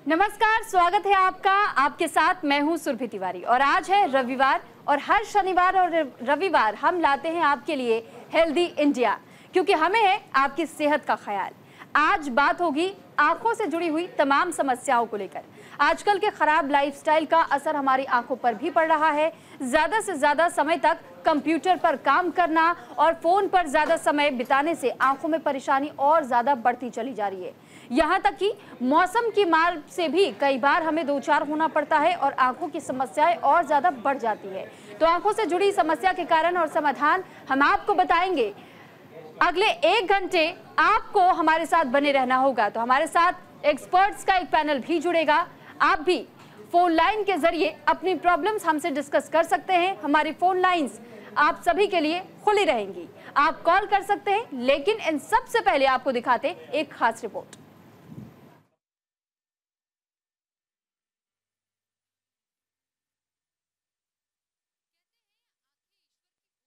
नमस्कार, स्वागत है आपका। आपके साथ मैं हूं सुरभि तिवारी और आज है रविवार और हर शनिवार और रविवार हम लाते हैं आपके लिए हेल्दी इंडिया, क्योंकि हमें है आपकी सेहत का ख्याल। आज बात होगी आंखों से जुड़ी हुई तमाम समस्याओं को लेकर। आजकल के खराब लाइफस्टाइल का असर हमारी आंखों पर भी पड़ रहा है। ज्यादा से ज्यादा समय तक कंप्यूटर पर काम करना और फोन पर ज्यादा समय बिताने से आंखों में परेशानी और ज्यादा बढ़ती चली जा रही है। यहाँ तक कि मौसम की मार से भी कई बार हमें दो चार होना पड़ता है और आंखों की समस्याएं और ज्यादा बढ़ जाती है। तो आंखों से जुड़ी समस्या के कारण और समाधान हम आपको बताएंगे। अगले 1 घंटे आपको हमारे साथ बने रहना होगा। तो हमारे साथ एक्सपर्ट्स का एक पैनल भी जुड़ेगा। आप भी फोन लाइन के जरिए अपनी प्रॉब्लम्स हमसे डिस्कस कर सकते हैं। हमारी फोन लाइंस आप सभी के लिए खुली रहेंगी। आप कॉल कर सकते हैं, लेकिन इन सबसे पहले आपको दिखाते एक खास रिपोर्ट।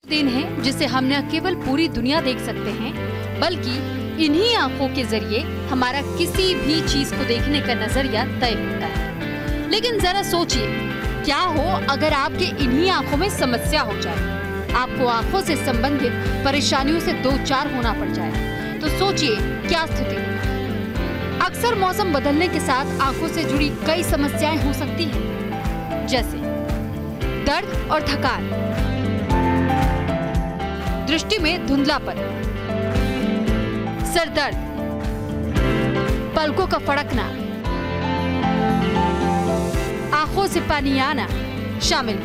दिन है जिसे हम न केवल पूरी दुनिया देख सकते हैं, बल्कि इन्हीं आंखों के जरिए हमारा किसी भी चीज को देखने का नजरिया तय होता है। लेकिन जरा सोचिए, क्या हो अगर आपके इन्हीं आंखों में समस्या हो जाए, आपको आंखों से संबंधित परेशानियों से दो चार होना पड़ जाए, तो सोचिए क्या स्थिति होगी। अक्सर मौसम बदलने के साथ आंखों से जुड़ी कई समस्याएं हो सकती हैं, जैसे दर्द और थकान, दृष्टि में धुंधलापन, सर दर्द, पलकों का फड़कना, आंखों से पानी आना शामिल।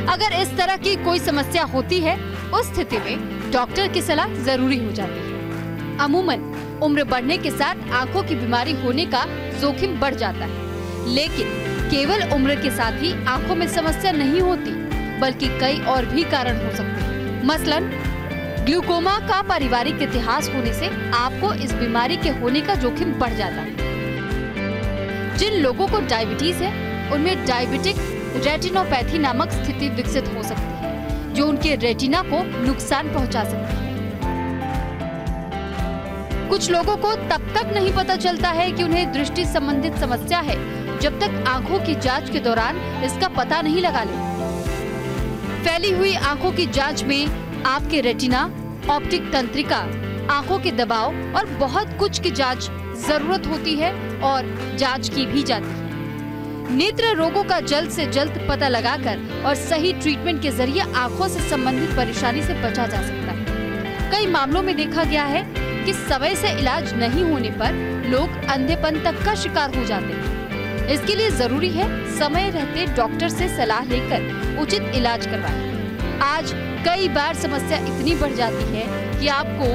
अगर इस तरह की कोई समस्या होती है, उस स्थिति में डॉक्टर की सलाह जरूरी हो जाती है। अमूमन उम्र बढ़ने के साथ आंखों की बीमारी होने का जोखिम बढ़ जाता है, लेकिन केवल उम्र के साथ ही आंखों में समस्या नहीं होती, बल्कि कई और भी कारण हो सकते हैं। मसलन ग्लूकोमा का पारिवारिक इतिहास होने से आपको इस बीमारी के होने का जोखिम बढ़ जाता है। जिन लोगों को डायबिटीज है, उनमें डायबिटिक रेटिनोपैथी नामक स्थिति विकसित हो सकती है, जो उनके रेटिना को नुकसान पहुंचा सकती है। कुछ लोगों को तब तक नहीं पता चलता है कि उन्हें दृष्टि संबंधित समस्या है, जब तक आंखों की जांच के दौरान इसका पता नहीं लगा ले। फैली हुई आंखों की जांच में आपके रेटिना, ऑप्टिक तंत्रिका, आंखों के दबाव और बहुत कुछ की जांच जरूरत होती है और जांच की भी जाती है। नेत्र रोगों का जल्द से जल्द पता लगाकर और सही ट्रीटमेंट के जरिए आंखों से संबंधित परेशानी से बचा जा सकता है। कई मामलों में देखा गया है कि समय से इलाज नहीं होने पर लोग अंधेपन तक का शिकार हो जाते हैं। इसके लिए जरूरी है समय रहते डॉक्टर से सलाह लेकर उचित इलाज करवाएं। आज कई बार समस्या इतनी बढ़ जाती है कि आपको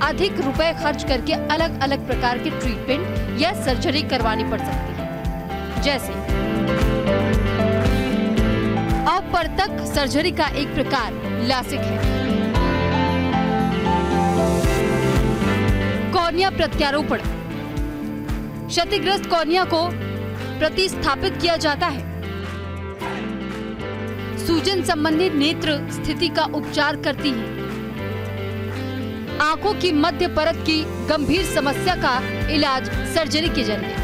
अधिक रुपए खर्च करके अलग अलग प्रकार के ट्रीटमेंट या सर्जरी करवानी पड़ सकती है। जैसे अपवर्तक सर्जरी का एक प्रकार लासिक है। कॉर्निया प्रत्यारोपण, क्षतिग्रस्त कॉर्निया को प्रतिस्थापित किया जाता है। सूजन संबंधित नेत्र स्थिति का उपचार करती है। आंखों की मध्य परत की गंभीर समस्या का इलाज सर्जरी के जरिए।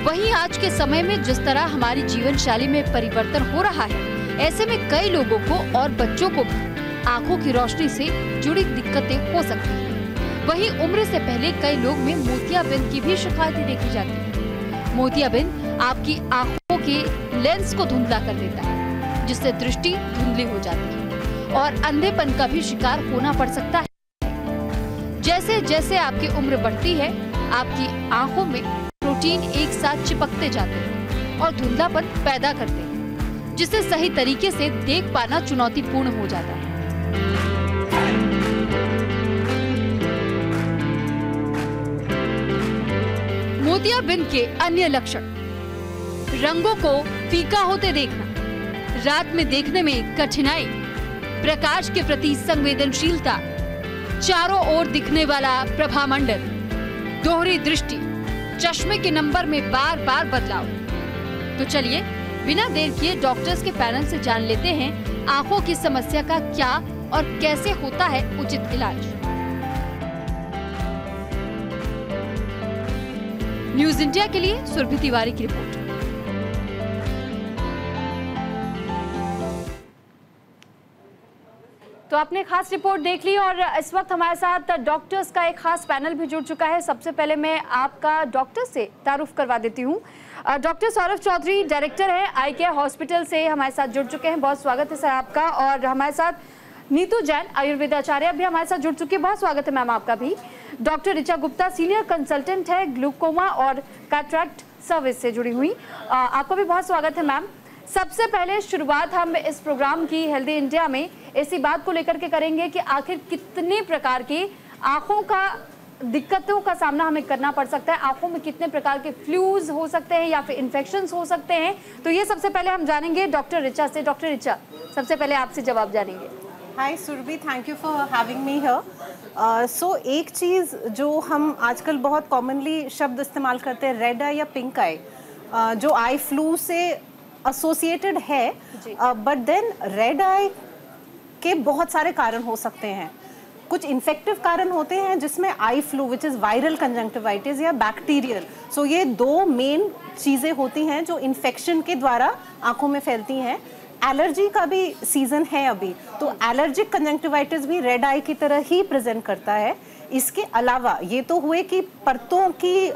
वहीं आज के समय में जिस तरह हमारी जीवन शैली में परिवर्तन हो रहा है, ऐसे में कई लोगों को और बच्चों को भी आंखों की रोशनी से जुड़ी दिक्कतें हो सकती हैं। वहीं उम्र से पहले कई लोग में मोतियाबिंद की भी शिकायतें देखी जाती है। मोतियाबिंद आपकी आंखों के लेंस को धुंधला कर देता है, जिससे दृष्टि धुंधली हो जाती है और अंधेपन का भी शिकार होना पड़ सकता है। जैसे जैसे आपकी उम्र बढ़ती है, आपकी आंखों में प्रोटीन एक साथ चिपकते जाते हैं और धुंधलापन पैदा करते हैं, जिससे सही तरीके से देख पाना चुनौतीपूर्ण हो जाता है। मोतियाबिंद के अन्य लक्षण: रंगों को फीका होते देखना, रात में देखने में कठिनाई, प्रकाश के प्रति संवेदनशीलता, चारों ओर दिखने वाला प्रभामंडल, दोहरी दृष्टि, चश्मे के नंबर में बार बार बदलाव। तो चलिए बिना देर किए डॉक्टर्स के पैनल से जान लेते हैं आंखों की समस्या का क्या और कैसे होता है उचित इलाज। न्यूज इंडिया के लिए सुरभि तिवारी की रिपोर्ट। तो आपने खास रिपोर्ट देख ली और इस वक्त हमारे साथ डॉक्टर्स का एक खास पैनल भी जुड़ चुका है। सबसे पहले मैं आपका डॉक्टर से तारुफ करवा देती हूँ। डॉक्टर सौरभ चौधरी डायरेक्टर है आई केयर हॉस्पिटल से हमारे साथ जुड़ चुके हैं। बहुत स्वागत है सर आपका। और हमारे साथ नीतू जैन आयुर्वेदाचार्य भी हमारे साथ जुड़ चुकी है। बहुत स्वागत है मैम आपका भी। Doctor Richa Gupta senior consultant है ग्लूकोमा और कैटरैक्ट सर्विस से जुड़ी हुई, आपका भी बहुत स्वागत है मैम। सबसे पहले शुरुआत हम इस प्रोग्राम की हेल्दी इंडिया में इसी बात को लेकर के करेंगे कि आखिर कितने प्रकार की आंखों का दिक्कतों का सामना हमें करना पड़ सकता है, आंखों में कितने प्रकार के फ्लूज हो सकते हैं या फिर इन्फेक्शंस हो सकते हैं। तो ये सबसे पहले हम जानेंगे डॉक्टर ऋचा से। डॉक्टर ऋचा, सबसे पहले आपसे जवाब जानेंगे। Hi Surabhi, thank you for having me here. So एक चीज़ जो हम आजकल बहुत कॉमनली शब्द इस्तेमाल करते हैं, रेड आई या पिंक आई, जो आई फ्लू से एसोसिएटेड है, बट देन रेड आई के बहुत सारे कारण हो सकते हैं। कुछ इन्फेक्टिव कारण होते हैं जिसमें eye flu which is viral conjunctivitis या बैक्टीरियल। सो ये दो मेन चीज़ें होती हैं जो इन्फेक्शन के द्वारा आंखों में फैलती हैं। एलर्जी का भी सीजन है अभी, तो एलर्जिक कंजंक्टिवाइटिस भी रेड आई की तरह ही प्रेजेंट करता है। इसके अलावा ये तो हुए कि परतों की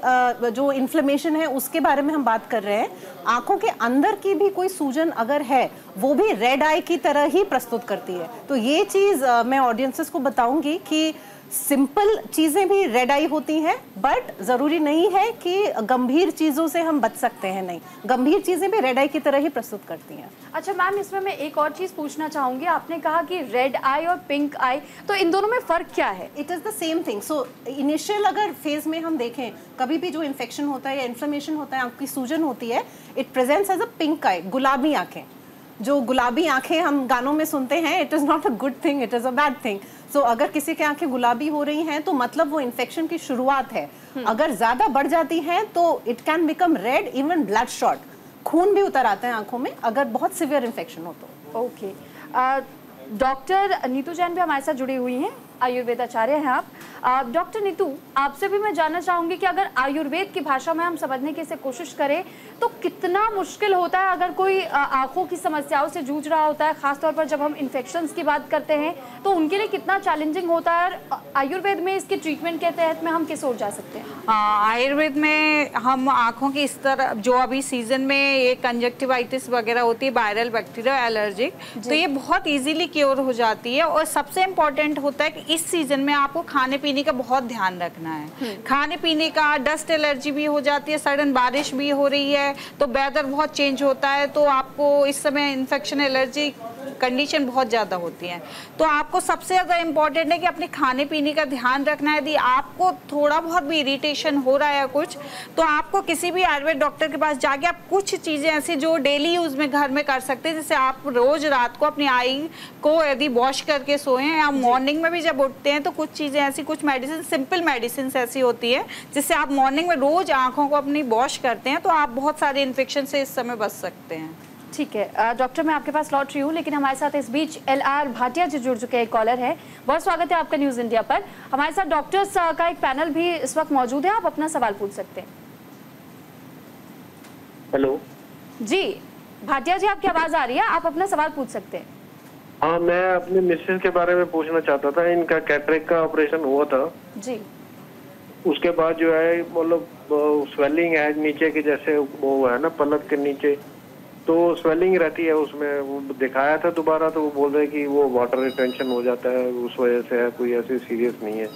जो इन्फ्लेमेशन है उसके बारे में हम बात कर रहे हैं। आंखों के अंदर की भी कोई सूजन अगर है वो भी रेड आई की तरह ही प्रस्तुत करती है। तो ये चीज़ मैं ऑडियंसेस को बताऊंगी कि सिंपल चीज़ें भी रेड आई होती हैं, बट ज़रूरी नहीं है कि गंभीर चीज़ों से हम बच सकते हैं। नहीं, गंभीर चीज़ें भी रेड आई की तरह ही प्रस्तुत करती हैं। अच्छा मैम, इसमें मैं एक और चीज़ पूछना चाहूँगी। आपने कहा कि रेड आई और पिंक आई, तो इन दोनों में फ़र्क क्या है? It is the same thing. So initial अगर फेज में हम देखें, कभी भी जो इन्फेक्शन होता है या इन्फ्लेमेशन होता है, आँख की सूजन होती है, it presents as a pink eye, गुलाबी आँखें। जो गुलाबी आंखें हम गानों में सुनते हैं, it is not a good thing, it is a bad thing. So अगर किसी की आंखें गुलाबी हो रही हैं तो मतलब वो इन्फेक्शन की शुरुआत है। अगर ज़्यादा बढ़ जाती हैं तो it can become red, even blood shot, खून भी उतर आता है आंखों में अगर बहुत सिवियर इन्फेक्शन हो तो। ओके, डॉक्टर नीतू जैन भी हमारे साथ जुड़ी हुई हैं, आयुर्वेदाचार्य हैं आप। डॉक्टर नीतू, आपसे भी मैं जानना चाहूँगी कि अगर आयुर्वेद की भाषा में हम समझने की कोशिश करें तो कितना मुश्किल होता है अगर कोई आंखों की समस्याओं से जूझ रहा होता है, खासतौर पर जब हम इन्फेक्शंस की बात करते हैं तो उनके लिए कितना चैलेंजिंग होता है। आयुर्वेद में इसके ट्रीटमेंट के तहत में हम किस ओर जा सकते हैं? आयुर्वेद में हम आँखों की इस तरह जो अभी सीजन में ये कंजक्टिवाइटिस वगैरह होती है, वायरल बैक्टीरिया एलर्जिक, तो ये बहुत ईजिली क्योर हो जाती है। और सबसे इम्पॉर्टेंट होता है कि इस सीजन में आपको खाने पीने का बहुत ध्यान रखना है। खाने पीने का, डस्ट एलर्जी भी हो जाती है, सडन बारिश भी हो रही है, तो वेदर बहुत चेंज होता है, तो आपको इस समय इन्फेक्शन एलर्जी कंडीशन बहुत ज़्यादा होती है। तो आपको सबसे ज़्यादा इम्पॉर्टेंट है कि अपने खाने पीने का ध्यान रखना है। यदि आपको थोड़ा बहुत भी इरिटेशन हो रहा है कुछ, तो आपको किसी भी आयुर्वेद डॉक्टर के पास जाके आप कुछ चीज़ें ऐसी जो डेली यूज़ में घर में कर सकते हैं, जैसे आप रोज़ रात को अपनी आई को यदि वॉश करके सोएं या मॉर्निंग में भी जब उठते हैं तो कुछ चीज़ें ऐसी, कुछ मेडिसिन, सिंपल मेडिसिन ऐसी होती है जिससे आप मॉर्निंग में रोज़ आँखों को अपनी वॉश करते हैं तो आप बहुत सारे इन्फेक्शन से इस समय बच सकते हैं। ठीक है डॉक्टर, मैं आपके पास लौट रही हूँ, लेकिन हमारे साथ इस बीच LR भाटिया जी जुड़ चुके हैं, कॉलर है। बहुत स्वागत है आपका न्यूज़ इंडिया पर। हमारे साथ डॉक्टर्स का एक पैनल भी इस वक्त मौजूद है, आप अपना सवाल पूछ सकते हैं। हेलो जी भाटिया जी, आपकी आवाज़ आ रही है, आप अपना सवाल पूछ सकते हैं। हाँ, मैं अपने मिसेस के बारे में पूछना चाहता था। इनका कैटरेक्ट का ऑपरेशन हुआ था जी, उसके बाद जो है मतलब स्वेलिंग है नीचे के, जैसे वो है ना पलक के नीचे, तो स्वेलिंग रहती है उसमें। वो दिखाया था दोबारा तो वो बोल रहे कि वो वाटर रिटेंशन हो जाता है, उस वजह से है, कोई ऐसी सीरियस नहीं है।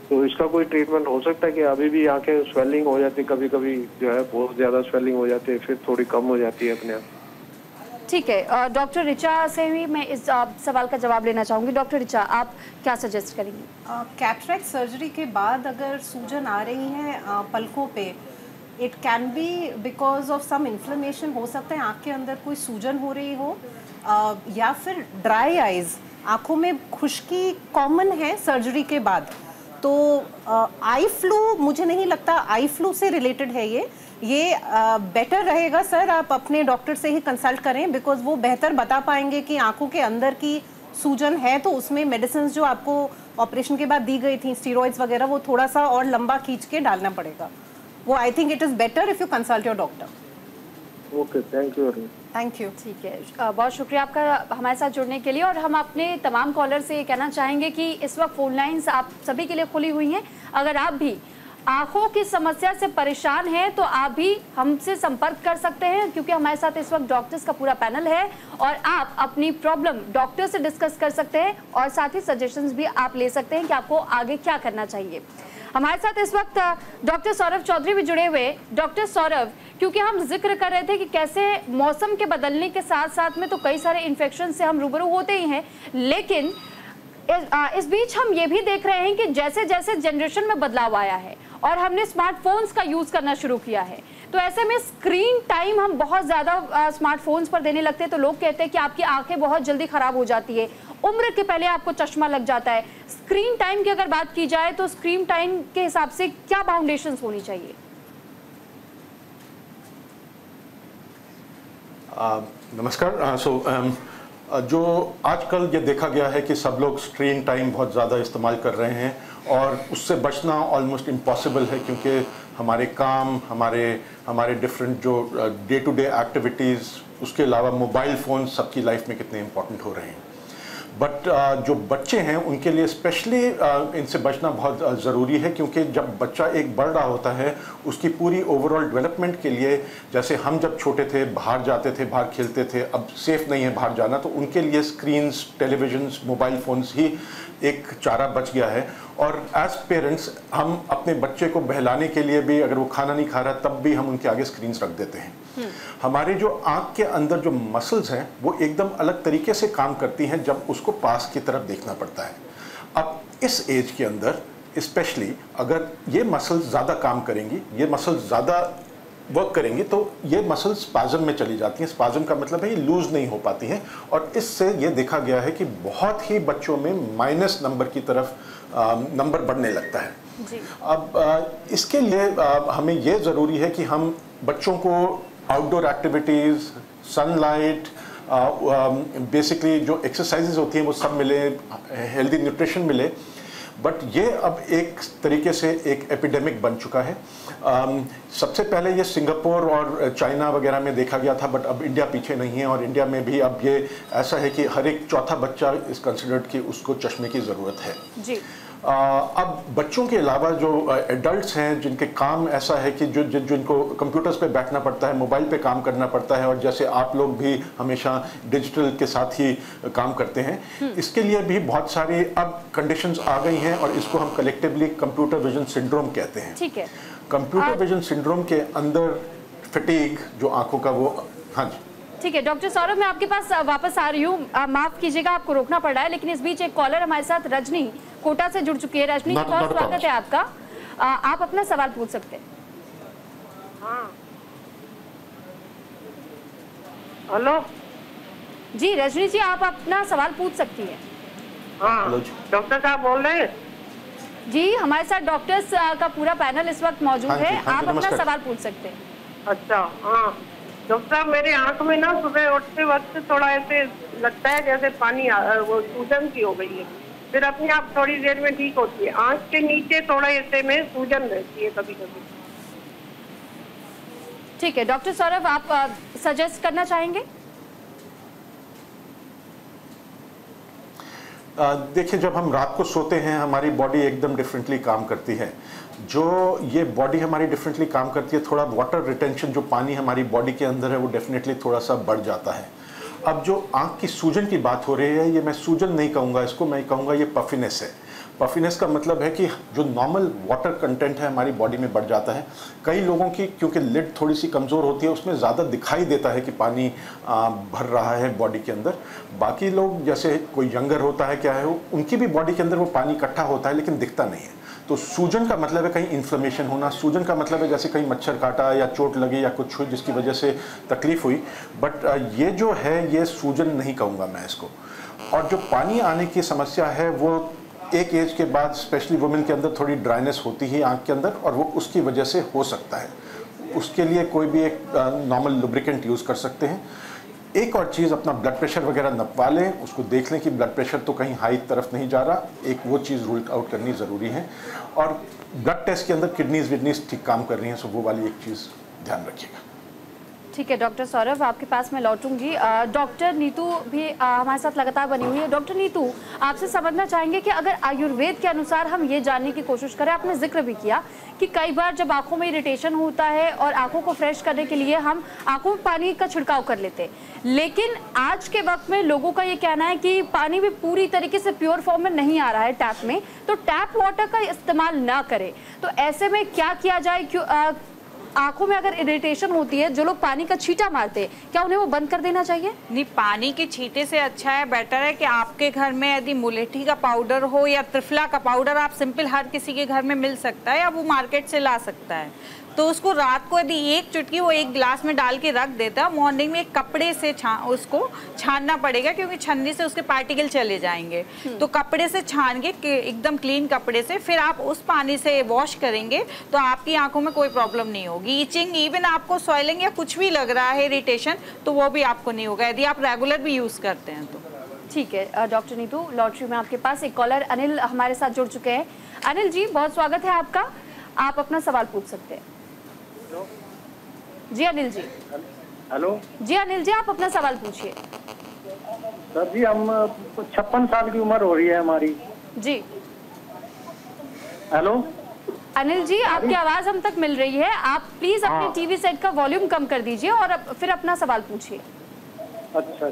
तो इसका कोई ट्रीटमेंट हो सकता है कि अभी भी आंखें स्वेलिंग हो जाती है, कभी कभी जो है बहुत ज्यादा स्वेलिंग हो जाती है, फिर थोड़ी कम हो जाती है अपने आप? ठीक है, डॉक्टर ऋचा से भी मैं इस सवाल का जवाब लेना चाहूँगी। डॉक्टर ऋचा, आप क्या सजेस्ट करेंगी? कैटरेक्ट सर्जरी के बाद अगर सूजन आ रही है पलकों पे, it can be because of some inflammation, हो सकता है आँख के अंदर कोई सूजन हो रही हो, या फिर ड्राई आइज, आँखों में खुश्की कॉमन है सर्जरी के बाद। तो आई फ्लू मुझे नहीं लगता आई फ्लू से रिलेटेड है ये बेटर रहेगा सर आप अपने डॉक्टर से ही कंसल्ट करें, बिकॉज वो बेहतर बता पाएंगे कि आंखों के अंदर की सूजन है तो उसमें मेडिसिन जो आपको ऑपरेशन के बाद दी गई थी, स्टीरॉइड्स वगैरह, वो थोड़ा सा और लंबा खींच के डालना पड़ेगा। वो I think it is better if you consult your doctor. Okay, thank you. Thank you. ठीक है, बहुत शुक्रिया आपका हमारे साथ जुड़ने के लिए। और हम अपने तमाम कॉलर से ये कहना चाहेंगे कि इस वक्त फोन लाइन्स आप सभी के लिए खुली हुई हैं। अगर आप भी आंखों की समस्या से परेशान हैं तो आप भी हमसे संपर्क कर सकते हैं, क्योंकि हमारे साथ इस वक्त डॉक्टर्स का पूरा पैनल है और आप अपनी प्रॉब्लम डॉक्टर से डिस्कस कर सकते हैं और साथ ही सजेशंस भी आप ले सकते हैं कि आपको आगे क्या करना चाहिए। हमारे साथ इस वक्त डॉक्टर सौरभ चौधरी भी जुड़े हुए। डॉक्टर सौरभ, क्योंकि हम जिक्र कर रहे थे कि कैसे मौसम के बदलने के साथ साथ में तो कई सारे इन्फेक्शन से हम रूबरू होते ही हैं, लेकिन इस बीच हम ये भी देख रहे हैं कि जैसे जैसे जनरेशन में बदलाव आया है और हमने स्मार्टफोन्स का यूज़ करना शुरू किया है, तो ऐसे में स्क्रीन टाइम हम बहुत ज़्यादा स्मार्टफोन्स पर देने लगते हैं तो लोग कहते हैं कि आपकी आंखें बहुत जल्दी ख़राब हो जाती है, उम्र के पहले आपको चश्मा लग जाता है। स्क्रीन टाइम की अगर बात की जाए तो स्क्रीन टाइम के हिसाब से क्या बाउंडेशंस होनी चाहिए? नमस्कार। जो आजकल ये देखा गया है कि सब लोग स्क्रीन टाइम बहुत ज़्यादा इस्तेमाल कर रहे हैं और उससे बचना ऑलमोस्ट इम्पॉसिबल है, क्योंकि हमारे काम, हमारे डिफरेंट जो डे टू डे एक्टिविटीज़, उसके अलावा मोबाइल फ़ोन सबकी लाइफ में कितने इम्पॉर्टेंट हो रहे हैं। बट जो बच्चे हैं उनके लिए स्पेशली इनसे बचना बहुत ज़रूरी है, क्योंकि जब बच्चा एक बढ़ रहा होता है उसकी पूरी ओवरऑल डेवलपमेंट के लिए, जैसे हम जब छोटे थे बाहर जाते थे, बाहर खेलते थे, अब सेफ़ नहीं है बाहर जाना, तो उनके लिए स्क्रीन्स, टेलीविजन्स, मोबाइल फ़ोन्स ही एक चारा बच गया है। और एज पेरेंट्स हम अपने बच्चे को बहलाने के लिए भी, अगर वो खाना नहीं खा रहा तब भी हम उनके आगे स्क्रीन्स रख देते हैं। हमारे जो आँख के अंदर जो मसल्स हैं वो एकदम अलग तरीके से काम करती हैं जब उसको पास की तरफ देखना पड़ता है। अब इस एज के अंदर स्पेशली अगर ये मसल्स ज़्यादा काम करेंगी, ये मसल्स ज़्यादा वर्क करेंगी, तो ये मसल्स स्पाज़म में चली जाती हैं। स्पाज़म का मतलब है ये लूज़ नहीं हो पाती हैं और इससे ये देखा गया है कि बहुत ही बच्चों में माइनस नंबर की तरफ नंबर बढ़ने लगता है जी। अब इसके लिए हमें ये ज़रूरी है कि हम बच्चों को आउटडोर एक्टिविटीज़, सनलाइट, बेसिकली जो एक्सरसाइजेज होती हैं वो सब मिले, हेल्दी न्यूट्रिशन मिले। बट ये अब एक तरीके से एक एपिडेमिक बन चुका है। सबसे पहले ये सिंगापुर और चाइना वगैरह में देखा गया था, बट अब इंडिया पीछे नहीं है और इंडिया में भी अब ये ऐसा है कि हर एक चौथा बच्चा इस कंसिडर्ड कि उसको चश्मे की ज़रूरत है जी। अब बच्चों के अलावा जो एडल्ट्स हैं जिनके काम ऐसा है कि जिनको कंप्यूटर्स पे बैठना पड़ता है, मोबाइल पे काम करना पड़ता है, और जैसे आप लोग भी हमेशा डिजिटल के साथ ही काम करते हैं, इसके लिए भी बहुत सारी अब कंडीशंस आ गई हैं और इसको हम कलेक्टिवली कंप्यूटर विजन सिंड्रोम कहते हैं। ठीक है। कंप्यूटर विजन सिंड्रोम के अंदर फटीग जो आंखों का वो, हाँ जी ठीक है। डॉक्टर सौरभ, मैं आपके पास वापस आ रही हूँ, माफ कीजिएगा आपको रोकना पड़ रहा है, लेकिन इस बीच एक कॉलर हमारे साथ रजनी कोटा से जुड़ चुकी है। रजनी, बहुत स्वागत है आपका, आप अपना सवाल पूछ सकते हैं। हाँ, हेलो जी रजनी जी, आप अपना सवाल पूछ सकती हैं। हाँ, डॉक्टर साहब बोल रहे हैं जी, हमारे साथ डॉक्टर्स का पूरा पैनल इस वक्त मौजूद है, आप अपना सवाल पूछ सकते हैं। अच्छा, हाँ डॉक्टर साहब, मेरे आंख में ना सुबह उठते वक्त थोड़ा ऐसे लगता है जैसे पानी वो सूजन सी हो गई है, फिर अपने आप थोड़ी देर में ठीक होती है। आंख के नीचे थोड़ा ऐसे में सूजन रहती है कभी कभी। ठीक है डॉक्टर सौरभ, आप सजेस्ट करना चाहेंगे? देखिए, जब हम रात को सोते हैं हमारी बॉडी एकदम डिफरेंटली काम करती है। जो ये बॉडी हमारी डिफरेंटली काम करती है, थोड़ा वाटर रिटेंशन, जो पानी हमारी बॉडी के अंदर है वो डेफिनेटली थोड़ा सा बढ़ जाता है। अब जो आँख की सूजन की बात हो रही है, ये मैं सूजन नहीं कहूँगा इसको, मैं कहूँगा ये पफिनेस है। पफिनेस का मतलब है कि जो नॉर्मल वाटर कंटेंट है हमारी बॉडी में बढ़ जाता है। कई लोगों की क्योंकि लिड थोड़ी सी कमज़ोर होती है, उसमें ज़्यादा दिखाई देता है कि पानी भर रहा है बॉडी के अंदर। बाकी लोग, जैसे कोई यंगर होता है, क्या है, उनकी भी बॉडी के अंदर वो पानी इकट्ठा होता है लेकिन दिखता नहीं है। तो सूजन का मतलब है कहीं इन्फ्लेमेशन होना, सूजन का मतलब है जैसे कहीं मच्छर काटा या चोट लगी या कुछ हुई जिसकी वजह से तकलीफ हुई। बट ये जो है ये सूजन नहीं कहूँगा मैं इसको। और जो पानी आने की समस्या है वो एक एज के बाद स्पेशली वुमेन के अंदर थोड़ी ड्राइनेस होती है आँख के अंदर, और वो उसकी वजह से हो सकता है। उसके लिए कोई भी एक नॉर्मल लुब्रिकेंट यूज़ कर सकते हैं। एक और चीज़, अपना ब्लड प्रेशर वगैरह नपवा लें, उसको देख लें कि ब्लड प्रेशर तो कहीं हाई तरफ नहीं जा रहा, एक वो चीज़ रूल आउट करनी ज़रूरी है। और ब्लड टेस्ट के अंदर किडनीज विडनीज ठीक काम कर रही हैं, सो वो वाली एक चीज़ ध्यान रखिएगा। ठीक है डॉक्टर सौरभ, आपके पास मैं लौटूंगी। डॉक्टर नीतू भी हमारे साथ लगातार बनी हुई है। डॉक्टर नीतू, आपसे समझना चाहेंगे कि अगर आयुर्वेद के अनुसार हम ये जानने की कोशिश करें, आपने जिक्र भी किया कि कई बार जब आंखों में इरिटेशन होता है और आंखों को फ्रेश करने के लिए हम आंखों में पानी का छिड़काव कर लेते हैं, लेकिन आज के वक्त में लोगों का ये कहना है कि पानी भी पूरी तरीके से प्योर फॉर्म में नहीं आ रहा है टैप में, तो टैप वाटर का इस्तेमाल ना करें। तो ऐसे में क्या किया जाए? आंखों में अगर इरिटेशन होती है, जो लोग पानी का छींटा मारते हैं, क्या उन्हें वो बंद कर देना चाहिए? नहीं, पानी के छींटे से अच्छा है, बेटर है कि आपके घर में यदि मुलेठी का पाउडर हो या त्रिफला का पाउडर, आप सिंपल हर किसी के घर में मिल सकता है या वो मार्केट से ला सकता है, तो उसको रात को यदि एक चुटकी वो एक गिलास में डाल के रख देता है, मॉर्निंग में एक कपड़े से उसको छानना पड़ेगा, क्योंकि छन्नी से उसके पार्टिकल चले जाएंगे। तो कपड़े से छान के एकदम क्लीन कपड़े से फिर आप उस पानी से वॉश करेंगे तो आपकी आंखों में कोई प्रॉब्लम नहीं होगी। इचिंग, इवन आपको सॉइलिंग या कुछ भी लग रहा है, इरिटेशन, तो वो भी आपको नहीं होगा यदि आप रेगुलर भी यूज़ करते हैं तो। ठीक है डॉक्टर नीतू, लॉटरी में आपके पास एक कॉलर अनिल हमारे साथ जुड़ चुके हैं। अनिल जी, बहुत स्वागत है आपका, आप अपना सवाल पूछ सकते हैं। जी अनिल जी। हेलो जी अनिल जी, आप अपना सवाल पूछिए। सर जी, हम 56 साल की उम्र हो रही है हमारी। जी हेलो अनिल जी, आपकी आवाज हम तक मिल रही है, आप प्लीज अपने टीवी सेट का वॉल्यूम कम कर दीजिए और फिर अपना सवाल पूछिए। अच्छा,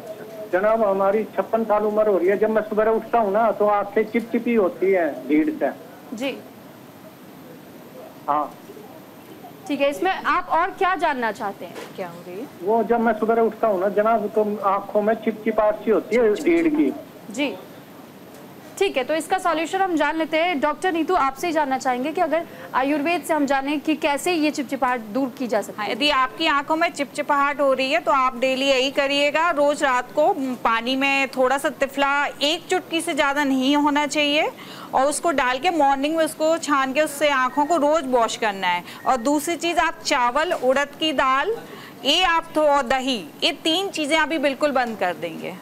जनाब हमारी 56 साल उम्र हो रही है। जब मैं सुबह उठता हूँ ना तो आंखें चिपचिपी होती है भीड़ से। जी हाँ ठीक है, इसमें आप और क्या जानना चाहते हैं? क्या हो रही है? वो जब मैं सुबह उठता हूँ ना जनाब, तो आंखों में चिपचिपाहट सी होती है भीड़ की। जी ठीक है, तो इसका सॉल्यूशन हम जान लेते हैं। डॉक्टर नीतू, आपसे ही जानना चाहेंगे कि अगर आयुर्वेद से हम जानें कि कैसे ये चिपचिपाहट दूर की जा सकती है। यदि आपकी आंखों में चिपचिपाहट हो रही है तो आप डेली यही करिएगा, रोज रात को पानी में थोड़ा सा तिफला, एक चुटकी से ज़्यादा नहीं होना चाहिए, और उसको डाल के मॉर्निंग में उसको छान के उससे आंखों को रोज वॉश करना है। और दूसरी चीज़, आप चावल, उड़द की दाल, ये आप और दही, ये 3 चीज़ें अभी बिल्कुल बंद कर देंगे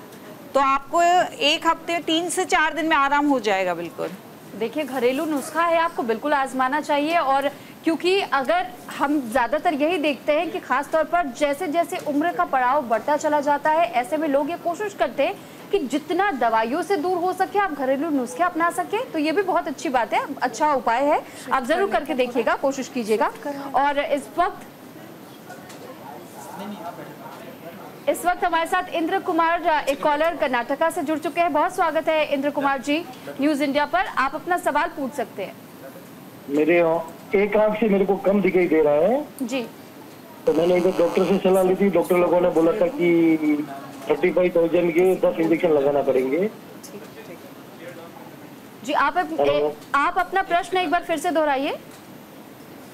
तो आपको एक हफ्ते 3 से 4 दिन में आराम हो जाएगा बिल्कुल। देखिए, घरेलू नुस्खा है, आपको बिल्कुल आजमाना चाहिए। और क्योंकि अगर हम ज़्यादातर यही देखते हैं कि खास तौर पर जैसे जैसे उम्र का पड़ाव बढ़ता चला जाता है, ऐसे में लोग ये कोशिश करते हैं कि जितना दवाइयों से दूर हो सके आप घरेलू नुस्खे अपना सके, तो ये भी बहुत अच्छी बात है, अच्छा उपाय है, आप ज़रूर करके देखिएगा, कोशिश कीजिएगा। और इस वक्त हमारे साथ इंद्र कुमार, एक कॉलर कर्नाटका से जुड़ चुके हैं। बहुत स्वागत है इंद्र कुमार जी न्यूज इंडिया पर, आप अपना सवाल पूछ सकते हैं। मेरे एक आंख से मेरे को कम दिखाई दे रहा है जी, तो मैंने इधर डॉक्टर से सलाह ली थी। डॉक्टर लोगों ने बोला था कि 35,000 के 10 इंजेक्शन लगाना पड़ेंगे। जी आप अपना प्रश्न एक बार फिर से दोहराइए।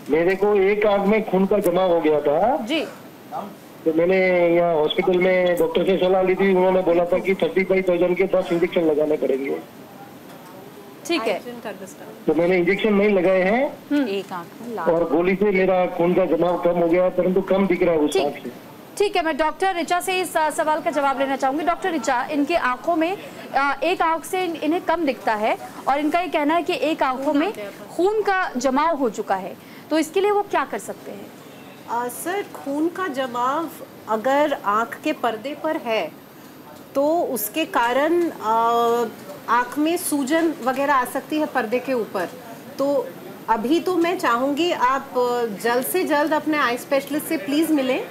मेरे को एक आंख में खून का जमाव हो गया था जी, तो मैंने यहाँ हॉस्पिटल में डॉक्टर से सलाह ली थी। उन्होंने बोला था कि 35,000 के 10 इंजेक्शन लगाने पड़ेंगे। ठीक है, तो मैंने इंजेक्शन नहीं लगाए हैं एक आंख में और गोली से मेरा खून का जमाव कम हो गया, परंतु कम दिख रहा है उस आंख से। ठीक है, मैं डॉक्टर रिचा से इस सवाल का जवाब लेना चाहूंगी। डॉक्टर रिचा, इनकी आंखों में एक आंख से इन्हें कम दिखता है और इनका ये कहना है कि एक आंखों में खून का जमाव हो चुका है, तो इसके लिए वो क्या कर सकते हैं? सर, खून का जमाव अगर आँख के पर्दे पर है तो उसके कारण आँख में सूजन वगैरह आ सकती है पर्दे के ऊपर। तो अभी तो मैं चाहूँगी आप जल्द से जल्द अपने आई स्पेशलिस्ट से प्लीज़ मिलें,